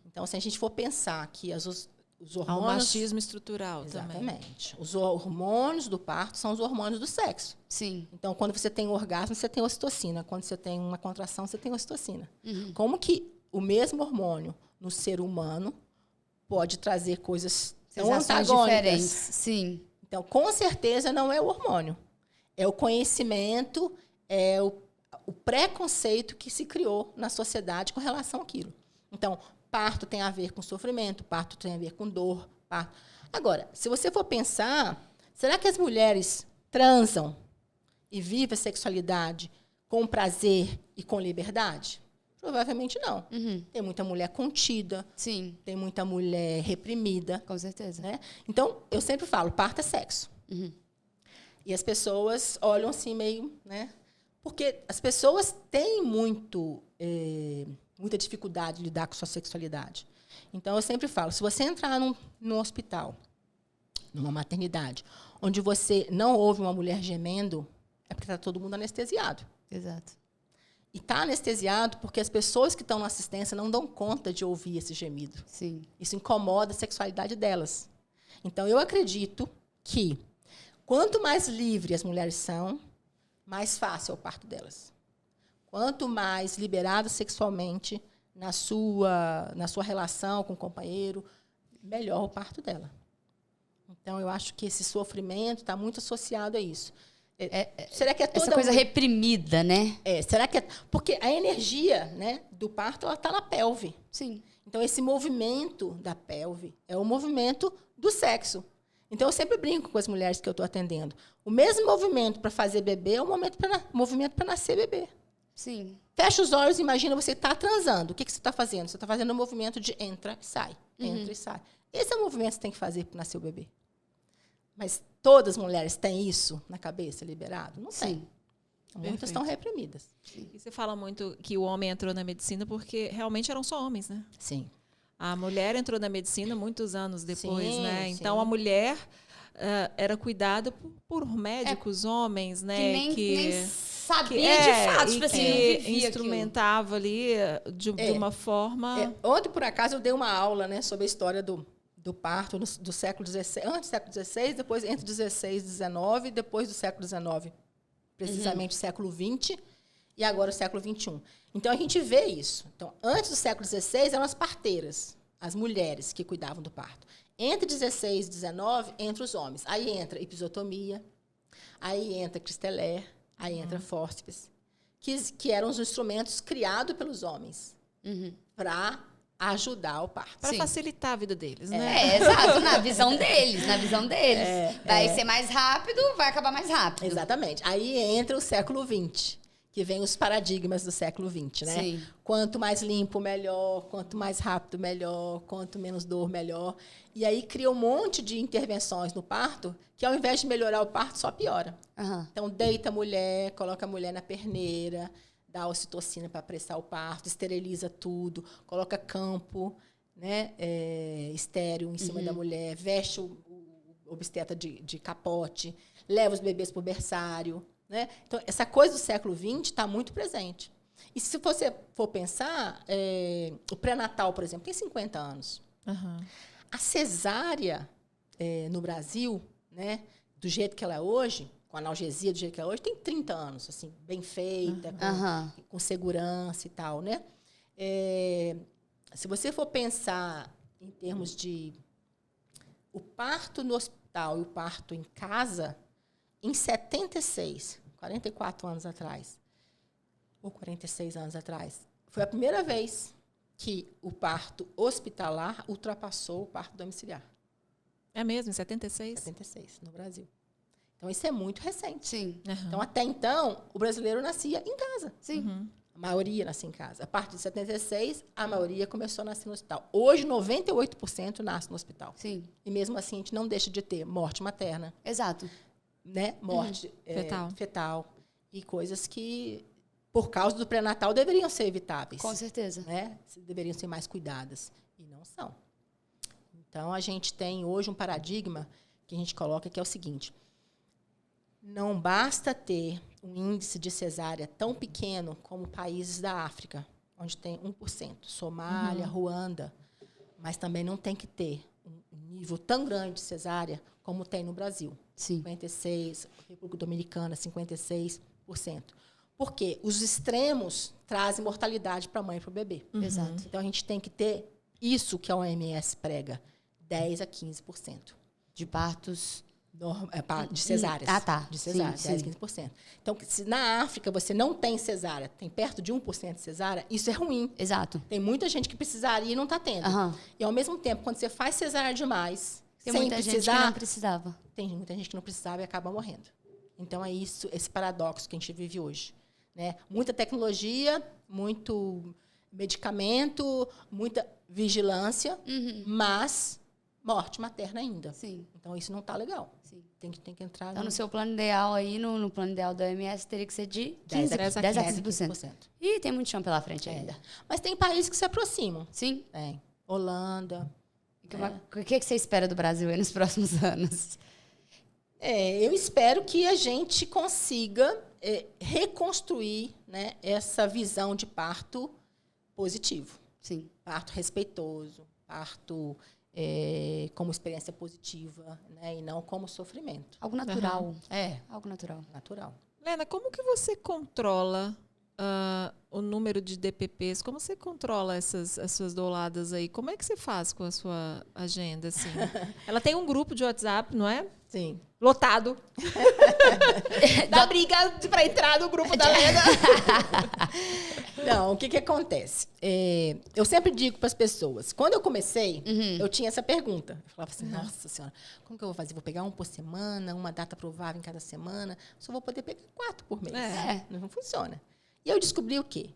Então, se a gente for pensar que os hormônios... Ao machismo estrutural também. Exatamente. Os hormônios do parto são os hormônios do sexo. Sim. Então, quando você tem um orgasmo, você tem ocitocina. Quando você tem uma contração, você tem ocitocina. Como que o mesmo hormônio no ser humano pode trazer coisas tão antagônicas diferentes? Sim. Então, com certeza, não é o hormônio. É o conhecimento, é o preconceito que se criou na sociedade com relação àquilo. Então, parto tem a ver com sofrimento, parto tem a ver com dor. Parto. Agora, se você for pensar, será que as mulheres transam e vivem a sexualidade com prazer e com liberdade? Provavelmente não. Tem muita mulher contida, Sim. Tem muita mulher reprimida. Com certeza. Né? Então, eu sempre falo, parto é sexo. E as pessoas olham assim meio... Né? Porque as pessoas têm muita dificuldade de lidar com sua sexualidade. Então, eu sempre falo, se você entrar num hospital, numa maternidade, onde você não ouve uma mulher gemendo, é porque está todo mundo anestesiado. Exato. E está anestesiado porque as pessoas que estão na assistência não dão conta de ouvir esse gemido. Sim. Isso incomoda a sexualidade delas. Então, eu acredito que quanto mais livre as mulheres são, mais fácil é o parto delas. Quanto mais liberada sexualmente na sua relação com o companheiro, melhor o parto dela. Então, eu acho que esse sofrimento está muito associado a isso. Será que é toda essa coisa reprimida, né? Será que porque a energia, né, do parto ela está na pelve. Sim. Então, esse movimento da pelve é o movimento do sexo. Então, eu sempre brinco com as mulheres que eu estou atendendo. O mesmo movimento para fazer bebê é o movimento para nascer bebê. Sim. Fecha os olhos e imagina você está transando. O que você está fazendo? Você está fazendo um movimento de entra e sai. Entra e sai. Esse é o movimento que você tem que fazer para nascer o bebê. Mas todas as mulheres têm isso na cabeça, liberado? Não tem. Muitas estão reprimidas. E você fala muito que o homem entrou na medicina porque realmente eram só homens, né? Sim. A mulher entrou na medicina muitos anos depois, sim, né? Sim. Então, a mulher era cuidada por médicos homens, né? Que nem sabia de fato, tipo assim, que instrumentava ali de uma forma... Ontem, por acaso, eu dei uma aula, né, sobre a história do parto do século XVI, antes do século XVI, depois entre XVI e XIX, depois do século XIX, precisamente século XX, e agora o século XXI. Então, a gente vê isso. Então, antes do século XVI, eram as parteiras, as mulheres que cuidavam do parto. Entre XVI e XIX, entra os homens. Aí entra episiotomia, aí entra Christeler, aí entra fórceps, que eram os instrumentos criados pelos homens para ajudar o parto. Para facilitar a vida deles, né? Exato, na visão deles. Vai ser mais rápido, vai acabar mais rápido. Exatamente. Aí entra o século XX, que vem os paradigmas do século XX, né? Sim. Quanto mais limpo, melhor. Quanto mais rápido, melhor. Quanto menos dor, melhor. E aí cria um monte de intervenções no parto que, ao invés de melhorar o parto, só piora. Então, deita a mulher, coloca a mulher na perneira, dá ocitocina para apressar o parto, esteriliza tudo, coloca campo, né, estéril em cima da mulher, veste o obstetra de capote, leva os bebês para o berçário. né? Então, essa coisa do século XX está muito presente. E se você for pensar, o pré-natal, por exemplo, tem 50 anos. Uhum. A cesárea no Brasil, né, do jeito que ela é hoje, com analgesia do jeito que ela é hoje, tem 30 anos, assim, bem feita, com segurança e tal, né? Se você for pensar em termos de o parto no hospital e o parto em casa, em 76, 44 anos atrás, ou 46 anos atrás, foi a primeira vez que o parto hospitalar ultrapassou o parto domiciliar. É mesmo, em 76? 76, no Brasil. Então, isso é muito recente. Sim. Uhum. Então, até então, o brasileiro nascia em casa. Sim. Uhum. A maioria nascia em casa. A partir de 76, a maioria começou a nascer no hospital. Hoje, 98% nasce no hospital. Sim. E mesmo assim, a gente não deixa de ter morte materna, Exato. né? Morte Fetal. E coisas que, por causa do pré-natal, deveriam ser evitáveis. Com certeza. Né? Deveriam ser mais cuidadas. E não são. Então, a gente tem hoje um paradigma que a gente coloca que é o seguinte: não basta ter um índice de cesárea tão pequeno como países da África, onde tem 1%, Somália, Ruanda, mas também não tem que ter um nível tão grande de cesárea como tem no Brasil. Sim. 56%, República Dominicana, 56%. Por quê? Os extremos trazem mortalidade para a mãe e para o bebê. Exato. Então, a gente tem que ter isso que a OMS prega, 10% a 15%. De partos. De cesáreas. Ah, tá. De cesárea, Sim, 10% a 15%. Então, se na África você não tem cesárea, tem perto de 1% de cesárea, isso é ruim. Exato. Tem muita gente que precisaria e não está tendo. E, ao mesmo tempo, quando você faz cesárea demais, Tem sem muita gente que precisar, não precisava. tem muita gente que não precisava e acaba morrendo. Então, é isso, esse paradoxo que a gente vive hoje. Né? Muita tecnologia, muito medicamento, muita vigilância, mas morte materna ainda. Sim. Então, isso não está legal. Sim. Tem que entrar... Então, no seu plano ideal aí, no plano ideal da OMS, teria que ser de 10 a 15%. E tem muito chão pela frente ainda. Mas tem países que se aproximam. Sim. Tem. Holanda. O que você espera do Brasil aí nos próximos anos? Eu espero que a gente consiga reconstruir, né, essa visão de parto positivo. Sim. Parto respeitoso, parto como experiência positiva, né, e não como sofrimento. Algo natural. Algo natural. Lena, como que você controla o número de DPPs? Como você controla as suas douladas aí? Como é que você faz com a sua agenda, assim? Ela tem um grupo de WhatsApp, não é? Sim. Lotado. Dá briga para entrar no grupo da Lena. Não, o que acontece? Eu sempre digo para as pessoas, quando eu comecei, eu tinha essa pergunta. Eu falava assim, nossa senhora, como que eu vou fazer? Vou pegar um por semana, uma data provável em cada semana, só vou poder pegar 4 por mês. Não funciona. E eu descobri o quê?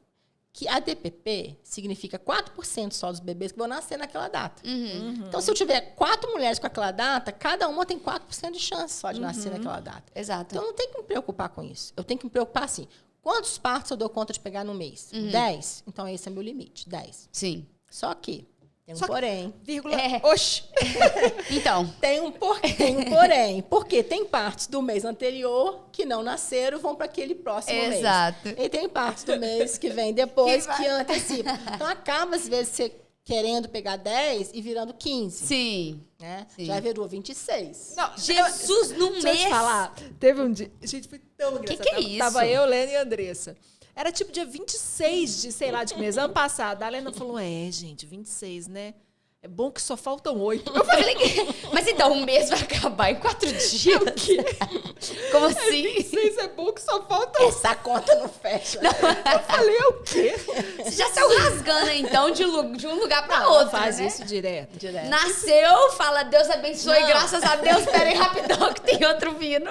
Que a DPP significa 4% só dos bebês que vão nascer naquela data. Então, se eu tiver 4 mulheres com aquela data, cada uma tem 4% de chance só de nascer naquela data. Exato. Então, eu não tenho que me preocupar com isso. Eu tenho que me preocupar assim, quantos partos eu dou conta de pegar no mês? 10? Então, esse é meu limite, 10. Sim. Só que, tem um porém. Vírgula. Oxi. Então. Tem um porém. Porque tem partos do mês anterior que não nasceram, vão para aquele próximo mês. Exato. E tem partos do mês que vem depois, que antecipa. Então, acaba, às vezes, você querendo pegar 10 e virando 15. Sim. Né? Sim. Já virou 26. Não, Jesus, num mês. Deixa eu te falar. Teve um dia... Gente, foi tão engraçado. Que é isso? Tava eu, Lena e a Andressa. Era tipo dia 26 de, sei lá, de mês. Ano passado. A Lena falou, gente, 26, né? É bom que só faltam 8. Eu falei, mas então o mês vai acabar em 4 dias? O quê? Como assim? 26 é bom que só faltam 8. Essa conta não fecha. Eu falei, é o quê? Você já saiu rasgando, então, de um lugar para outro, Faz né? isso direto. Nasceu, fala, Deus abençoe, graças a Deus, peraí rapidão que tem outro vindo.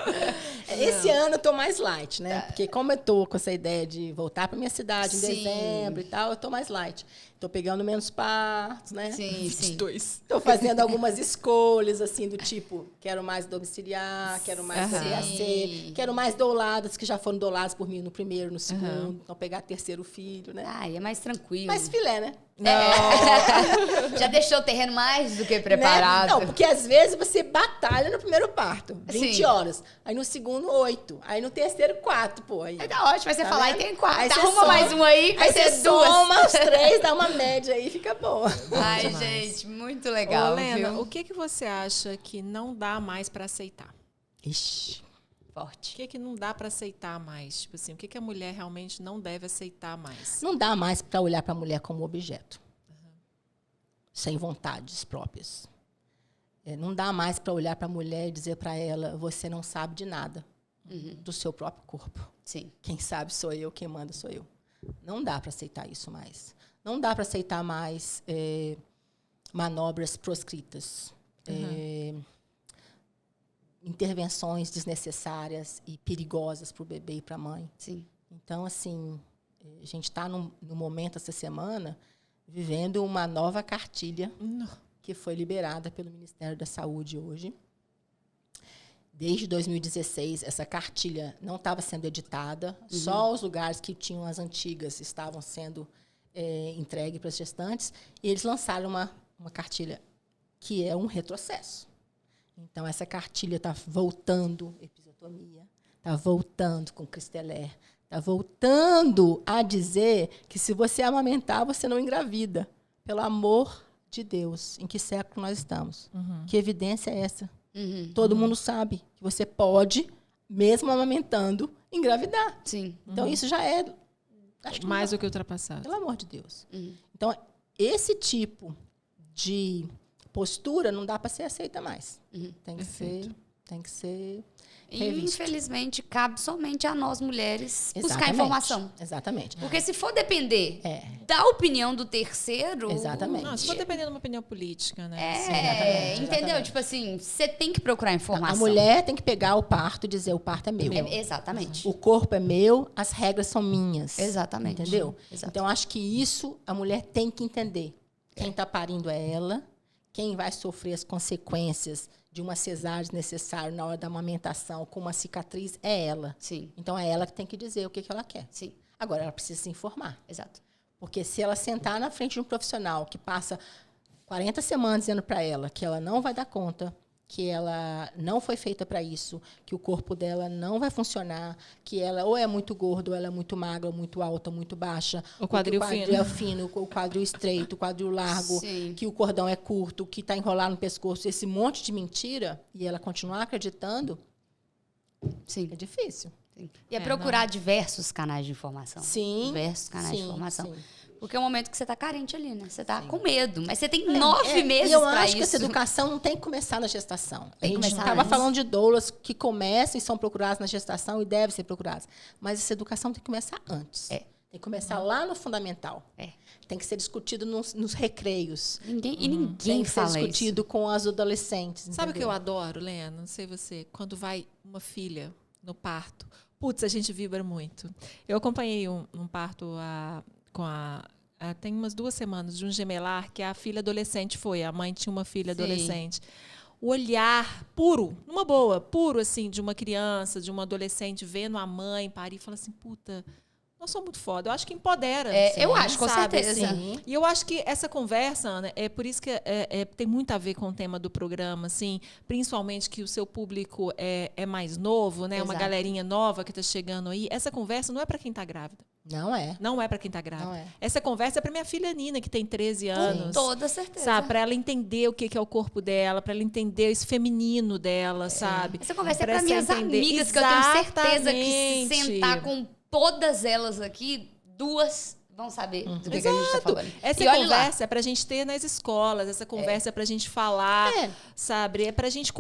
Esse ano eu tô mais light, né? Porque como eu tô com essa ideia de voltar para minha cidade em dezembro e tal, eu tô mais light. Tô pegando menos partos, né? Sim. 22. Tô fazendo algumas escolhas, assim, do tipo, quero mais domiciliar, quero mais CAC, quero mais douladas, que já foram douladas por mim no primeiro, no segundo. Então, pegar terceiro filho, né? Ah, é mais tranquilo. Mais filé, né? Já deixou o terreno mais do que preparado. Né? Não, porque às vezes você batalha no primeiro parto, 20 Sim. horas. Aí no segundo, 8. Aí no terceiro, 4, pô. Aí Tá ótimo, aí você fala, aí vendo? tem 4. Aí Tá, você arruma soma- mais um aí, vai Aí ser você 2. soma os 3, dá uma média aí, fica boa. Ai, demais. gente, muito legal, Ô, Lena, viu? o que você acha que não dá mais para aceitar? Ixi. O Forte. que não dá para aceitar mais? Tipo assim, o que a mulher realmente não deve aceitar mais? Não dá mais para olhar para a mulher como objeto. Sem vontades próprias. Não dá mais para olhar para a mulher e dizer para ela, você não sabe de nada do seu próprio corpo. Sim. Quem sabe sou eu, quem manda sou eu. Não dá para aceitar isso mais. Não dá para aceitar mais manobras proscritas. Intervenções desnecessárias e perigosas para o bebê e para a mãe. Sim. Então, assim, a gente está no momento, essa semana, vivendo uma nova cartilha que foi liberada pelo Ministério da Saúde hoje. Desde 2016, essa cartilha não estava sendo editada, só os lugares que tinham as antigas estavam sendo entregues para as gestantes, e eles lançaram uma cartilha que é um retrocesso. Então, essa cartilha está voltando episiotomia, está voltando com Cristeler, está voltando a dizer que se você amamentar, você não engravida. Pelo amor de Deus, em que século nós estamos? Que evidência é essa? Todo mundo sabe que você pode, mesmo amamentando, engravidar. Sim. Então, isso já é... Acho que Mais do que ultrapassado. pelo amor de Deus. Então, esse tipo de postura não dá para ser aceita mais. Tem que ser revisto. Infelizmente, cabe somente a nós, mulheres, buscar Exatamente. informação. Exatamente. Porque se for depender da opinião do terceiro... Exatamente. Não, se for dependendo de uma opinião política, né? Exatamente, entendeu? exatamente. Tipo assim, você tem que procurar informação. A mulher tem que pegar o parto e dizer, o parto é meu. Exatamente. O corpo é meu, as regras são minhas. Exatamente. Entendeu? Exato. Então, acho que isso a mulher tem que entender. Quem está parindo é ela. Quem vai sofrer as consequências de uma cesárea desnecessária na hora da amamentação com uma cicatriz é ela. Sim, Então, é ela que tem que dizer o que ela quer. sim. Agora, ela precisa se informar. Exato. Porque se ela sentar na frente de um profissional que passa 40 semanas dizendo para ela que ela não vai dar conta, que ela não foi feita para isso, que o corpo dela não vai funcionar, que ela ou é muito gorda, ou ela é muito magra, ou muito alta, ou muito baixa, O quadril ou que o quadril é fino, o quadril estreito, o quadril largo, Sim. que o cordão é curto, que está enrolado no pescoço, esse monte de mentira, e ela continuar acreditando, Sim. é difícil. Sim. E é procurar diversos canais de informação. Sim. Diversos canais de informação. sim. Porque é um momento que você está carente ali, né? Você está com medo. Mas você tem 9 meses E eu para acho que isso. essa educação não tem que começar na gestação. Tem que A gente começar estava antes. falando de doulas que começam e são procuradas na gestação e devem ser procuradas. Mas essa educação tem que começar antes. Tem que começar lá no fundamental. Tem que ser discutido nos recreios. Ninguém Tem que ser fala discutido com as adolescentes. Sabe o que entendeu? eu adoro, Lena? Não sei você. Quando vai uma filha no parto, putz, a gente vibra muito. Eu acompanhei um parto tem umas 2 semanas de um gemelar que a filha adolescente foi. A mãe tinha uma filha Sim. adolescente. O olhar puro, numa boa, puro assim, de uma criança, de uma adolescente vendo a mãe parir e fala assim, puta, nós somos muito foda. Eu acho que empodera. Eu acho, com sabe, certeza. assim. E eu acho que essa conversa, Ana, é por isso que tem muito a ver com o tema do programa, assim, principalmente que o seu público é mais novo, né? Uma Exato. galerinha nova que está chegando aí. Essa conversa não é para quem está grávida. Não é. Não é para quem está grávida. Não é. Essa conversa é para minha filha Nina, que tem 13 anos. Com toda certeza. Sabe, para ela entender o que é o corpo dela, para ela entender esse feminino dela, sabe? Essa conversa é Pra para ela minhas entender. amigas, que eu tenho certeza que se Exatamente. sentar com todas elas aqui, 2 vão saber do que a gente está falando. Essa E olha lá. conversa é pra gente ter nas escolas, essa conversa é pra gente falar, sabe? É pra gente...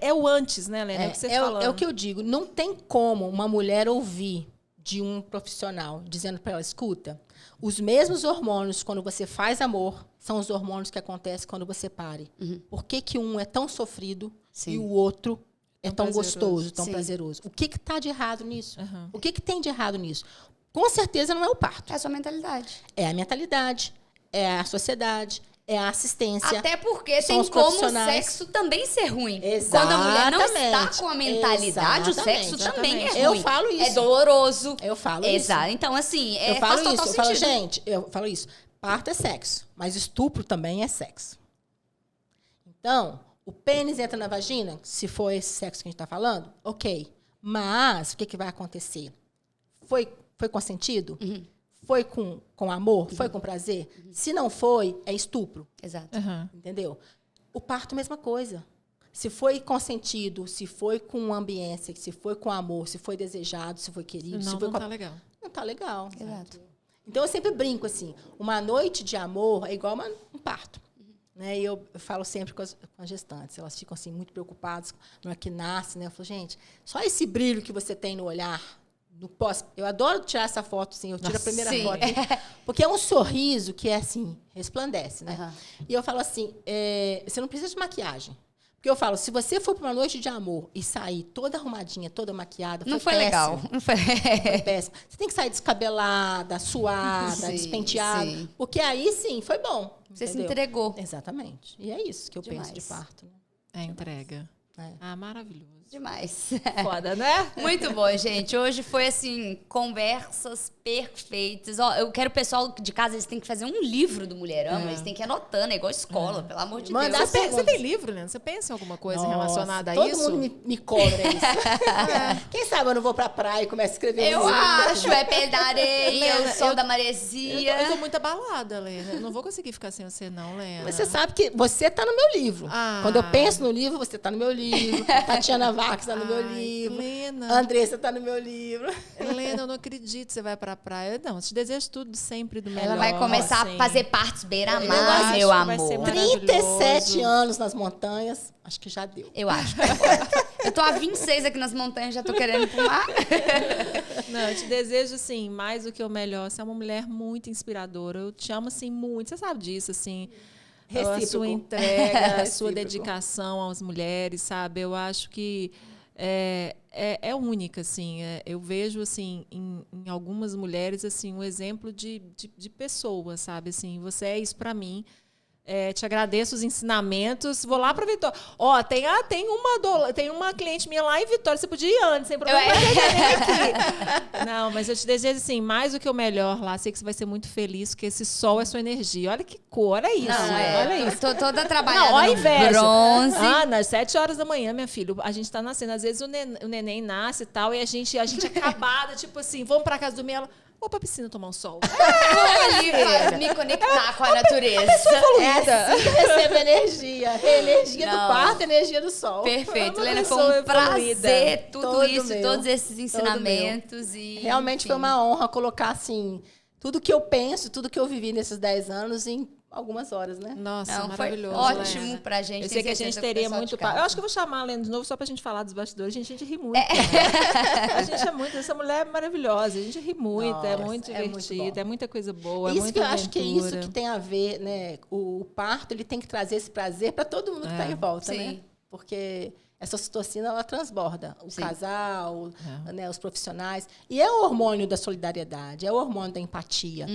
É o antes, né, Lena? É o que você falando. É o que eu digo. Não tem como uma mulher ouvir de um profissional dizendo para ela, escuta, os mesmos hormônios quando você faz amor são os hormônios que acontecem quando você pare. Por que um é tão sofrido e o outro é tão prazeroso. gostoso, tão Sim. prazeroso? O que está de errado nisso? O que tem de errado nisso? Com certeza não é o parto. É a sua mentalidade. É a mentalidade, é a sociedade, é a assistência. Até porque são tem os como o profissionais. sexo também ser ruim. Exatamente. Quando a mulher não está com a mentalidade, o sexo Exatamente. também é ruim. Eu falo isso. É doloroso. Eu falo Exato. isso. Então, assim, Eu falo faz total isso. Eu falo, sentido. gente, eu falo isso. Parto é sexo, mas estupro também é sexo. Então, o pênis entra na vagina, se for esse sexo que a gente está falando, ok. Mas o que vai acontecer? Foi consentido? Uhum. Foi com amor? Foi com prazer? Se não foi, é estupro. Exato. Uhum. Entendeu? O parto, mesma coisa. Se foi consentido, se foi com ambiência, se foi com amor, se foi desejado, se foi querido, se foi Não tá legal. Não tá legal. Exato. Então, eu sempre brinco assim, uma noite de amor é igual um parto. Né? E eu falo sempre com as gestantes, elas ficam assim, muito preocupadas na hora que nasce. Né? Eu falo, gente, só esse brilho que você tem no olhar, no pós... Eu adoro tirar essa foto, sim, eu tiro a primeira sim. foto. Porque é um sorriso que é assim, resplandece. Né? Uhum. E eu falo assim, você não precisa de maquiagem. Porque eu falo, se você for para uma noite de amor e sair toda arrumadinha, toda maquiada, Não foi péssimo. legal. Não foi. Foi péssimo. Você tem que sair descabelada, suada, Sim, despenteada. sim. Porque aí, sim, foi bom. Você se entendeu? entregou. Exatamente. E é isso que eu Demais. penso de parto. Né? É entrega. É. Ah, maravilhoso. Demais. Foda, né? Muito bom, gente. Hoje foi, assim, conversas perfeitas. Ó, eu quero o pessoal de casa, eles têm que fazer um livro do Mulherama. Eles têm que ir anotando, é igual escola, pelo amor de Mandar Deus. Você tem livro, Leandro? Você pensa em alguma coisa relacionada a todo isso? Todo mundo me cobra isso. Quem sabe eu não vou pra praia e começo a escrever Eu um livro. acho, é pé da areia, Lena, o som eu- da maresia. Eu tô muito abalada, Lena. Eu não vou conseguir ficar sem você, não, Lena. Você sabe que você tá no meu livro. Ah. Quando eu penso no livro, você tá no meu livro. Tatiana Vargas tá no meu Ai, livro. Lena, Andressa tá no meu livro. Lena, eu não acredito que você vai pra praia. Não, eu te desejo tudo sempre do melhor. Ela vai começar assim. a fazer partes Eu beira-mar, acho meu que vai ser amor. maravilhoso. 37 anos nas montanhas, acho que já deu. Eu acho. Eu tô há 26 aqui nas montanhas, já tô querendo ir pro mar. Não, eu te desejo, assim, mais do que o melhor. Você é uma mulher muito inspiradora. Eu te amo, assim, muito. Você sabe disso, assim. A Recíproco. sua entrega, a sua Recíproco. dedicação às mulheres, sabe? Eu acho que é única, assim. Eu vejo, assim, em algumas mulheres, assim, um exemplo de pessoa, sabe? Assim, você é isso pra mim. Te agradeço os ensinamentos. Vou lá para Vitória. Ó, tem uma cliente minha lá em Vitória. Você podia ir antes, sem problema. Aqui. Não, mas eu te desejo assim, mais do que o melhor lá. Sei que você vai ser muito feliz, porque esse sol é sua energia. Olha que cor, olha isso. Olha isso. Tô toda trabalhada Não, olha a no inveja. bronze. Ana, às 7 horas da manhã, minha filha, a gente tá nascendo. Às vezes o neném nasce e tal, e a gente acabada, tipo assim, vamos pra casa dormir. Ela, vou pra piscina tomar um sol. Vou ali me conectar com a natureza. É assim que eu recebo energia. Energia Não. do parto, energia do sol. Perfeito. Uma Helena, pessoa foi um prazer tudo Todo isso, meu. todos esses Todo ensinamentos. E, Realmente enfim. foi uma honra colocar, assim, tudo que eu penso, tudo que eu vivi nesses 10 anos em algumas horas, né? Nossa, Não, foi maravilhoso. ótimo Lena. pra gente. Eu sei que a Tenho gente certeza teria o pessoal muito de papo. casa. Eu acho que eu vou chamar a Lena de novo só pra gente falar dos bastidores. A gente ri muito. Né? A gente é muito. Essa mulher é maravilhosa. A gente ri muito. É Nossa, muito é muito divertido. bom. É muita coisa boa. É Isso muita que eu acho que é isso aventura. que tem a ver, né? O parto, ele tem que trazer esse prazer para todo mundo que está em volta, Sim. né? Porque essa ocitocina, ela transborda o Sim. casal, né, os profissionais. E é o hormônio da solidariedade, é o hormônio da empatia.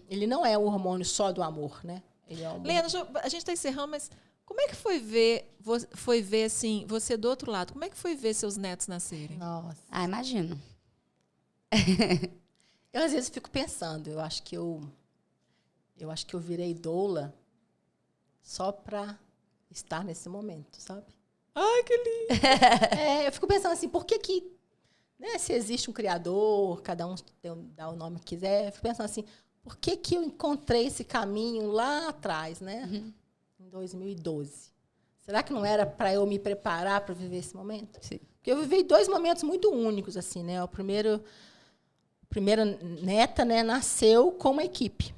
Ele não é o hormônio só do amor, né? Ele é o hormônio... Lena, a gente está encerrando, mas como é que foi ver assim, você do outro lado? Como é que foi ver seus netos nascerem? Nossa. Ah, imagino. Eu, às vezes, fico pensando, eu acho que eu virei doula só para estar nesse momento, sabe? Ai, que lindo! Eu fico pensando assim, por que né, se existe um criador, cada um dá o nome que quiser, eu fico pensando assim, por que eu encontrei esse caminho lá atrás, né? Em 2012. Será que não era para eu me preparar para viver esse momento? Sim. Porque eu vivi 2 momentos muito únicos, assim, né? A primeira neta, né, nasceu com uma equipe.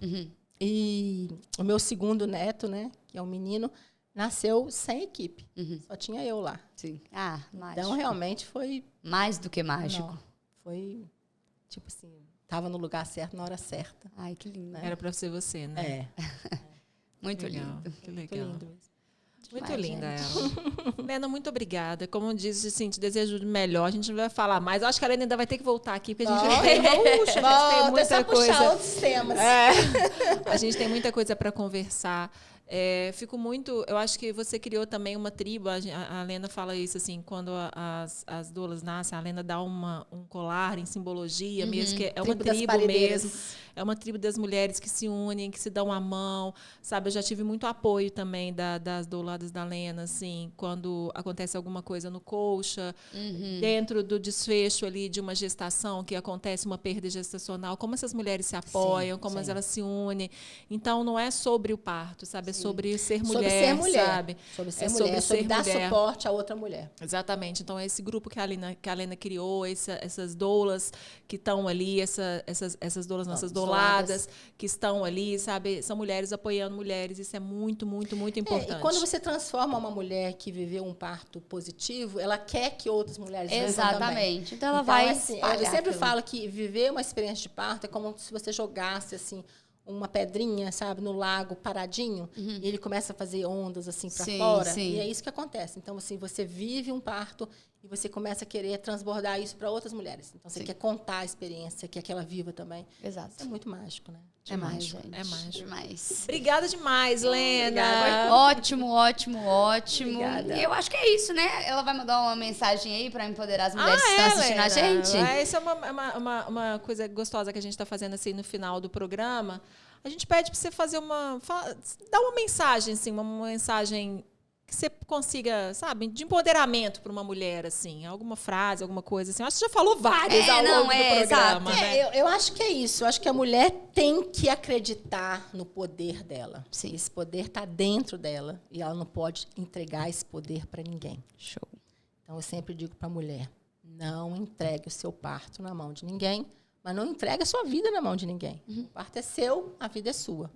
E o meu segundo neto, né, que é um menino, nasceu sem equipe. Só tinha eu lá. Sim. Ah, mágico. Então, realmente, foi... Mais do que mágico. Não, foi, tipo assim, estava no lugar certo, na hora certa. Ai, que lindo. Era para ser você, né? É, Muito Legal, lindo. que muito legal. lindo mesmo. Muito linda ela. Lena, muito obrigada. Como eu disse, assim, te desejo o melhor. A gente não vai falar mais. Eu acho que a Lena ainda vai ter que voltar aqui, porque a gente tem muita coisa. Outros temas. A gente tem muita coisa para conversar. Fico muito... Eu acho que você criou também uma tribo. A Lena fala isso, assim, quando as doulas nascem, a Lena dá um colar em simbologia mesmo, que é uma tribo mesmo. É uma tribo das mulheres que se unem, que se dão a mão, sabe? Eu já tive muito apoio também das douladas da Lena, assim, quando acontece alguma coisa no colcha, dentro do desfecho ali de uma gestação, que acontece uma perda gestacional, como essas mulheres se apoiam, como elas se unem. Então, não é sobre o parto, sabe? É sobre ser mulher, sabe? Sobre ser mulher, sobre dar suporte a outra mulher. Exatamente. Então, é esse grupo que a Lena criou, essas doulas que estão ali, essas doulas, nossas douladas que estão ali, sabe? São mulheres apoiando mulheres. Isso é muito, muito, muito importante. E quando você transforma uma mulher que viveu um parto positivo, ela quer que outras mulheres vivam também. Exatamente. Então, ela vai assim, eu sempre falo que viver uma experiência de parto é como se você jogasse, assim, uma pedrinha, sabe, no lago paradinho, e ele começa a fazer ondas assim para fora, e é isso que acontece. Então, assim, você vive um parto e você começa a querer transbordar isso para outras mulheres. Então, você quer contar a experiência, quer que ela viva também. Exato. Isso é muito mágico, né? Demais, gente. É mágico. Demais. Obrigada demais, Lena. Obrigada. Ótimo. Obrigada. Eu acho que é isso, né? Ela vai mandar uma mensagem aí para empoderar as mulheres que estão assistindo Lena. a gente. Essa é uma coisa gostosa que a gente está fazendo assim no final do programa. A gente pede para você fazer dar uma mensagem, assim, uma mensagem que você consiga, sabe, de empoderamento para uma mulher, assim, alguma frase, alguma coisa assim. Eu acho que você já falou várias ao longo do programa, né? Eu acho que é isso. Eu acho que a mulher tem que acreditar no poder dela. Sim. Esse poder está dentro dela e ela não pode entregar esse poder para ninguém. Show. Então, eu sempre digo para a mulher, não entregue o seu parto na mão de ninguém, mas não entregue a sua vida na mão de ninguém. O parto é seu, a vida é sua.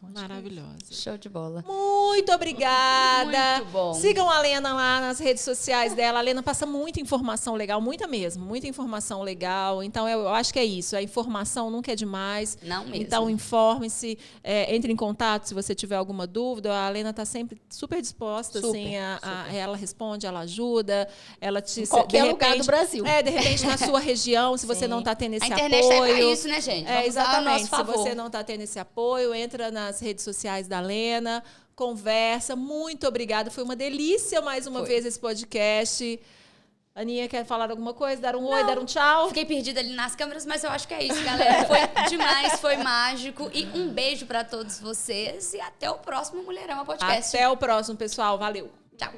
Então, maravilhosa. Show de bola. Muito obrigada. Muito bom. Sigam a Lena lá nas redes sociais dela. A Lena passa muita informação legal, muita mesmo, muita informação legal. Então, eu acho que é isso. A informação nunca é demais. Não mesmo. Então, informe-se, entre em contato se você tiver alguma dúvida. A Lena está sempre super disposta. Assim, ela responde, ela ajuda. Ela te, em qualquer lugar do Brasil. De repente, na sua região, se você não está tendo esse apoio. A internet é para isso, né, gente? Vamos Exatamente. Se você não está tendo esse apoio, entra nas redes sociais da Lena, conversa. Muito obrigada. Foi uma delícia mais uma vez esse podcast. Aninha, quer falar alguma coisa? Dar um oi, dar um tchau? Fiquei perdida ali nas câmeras, mas eu acho que é isso, galera. Foi demais, foi mágico. E um beijo para todos vocês. E até o próximo Mulherama Podcast. Até o próximo, pessoal. Valeu. Tchau.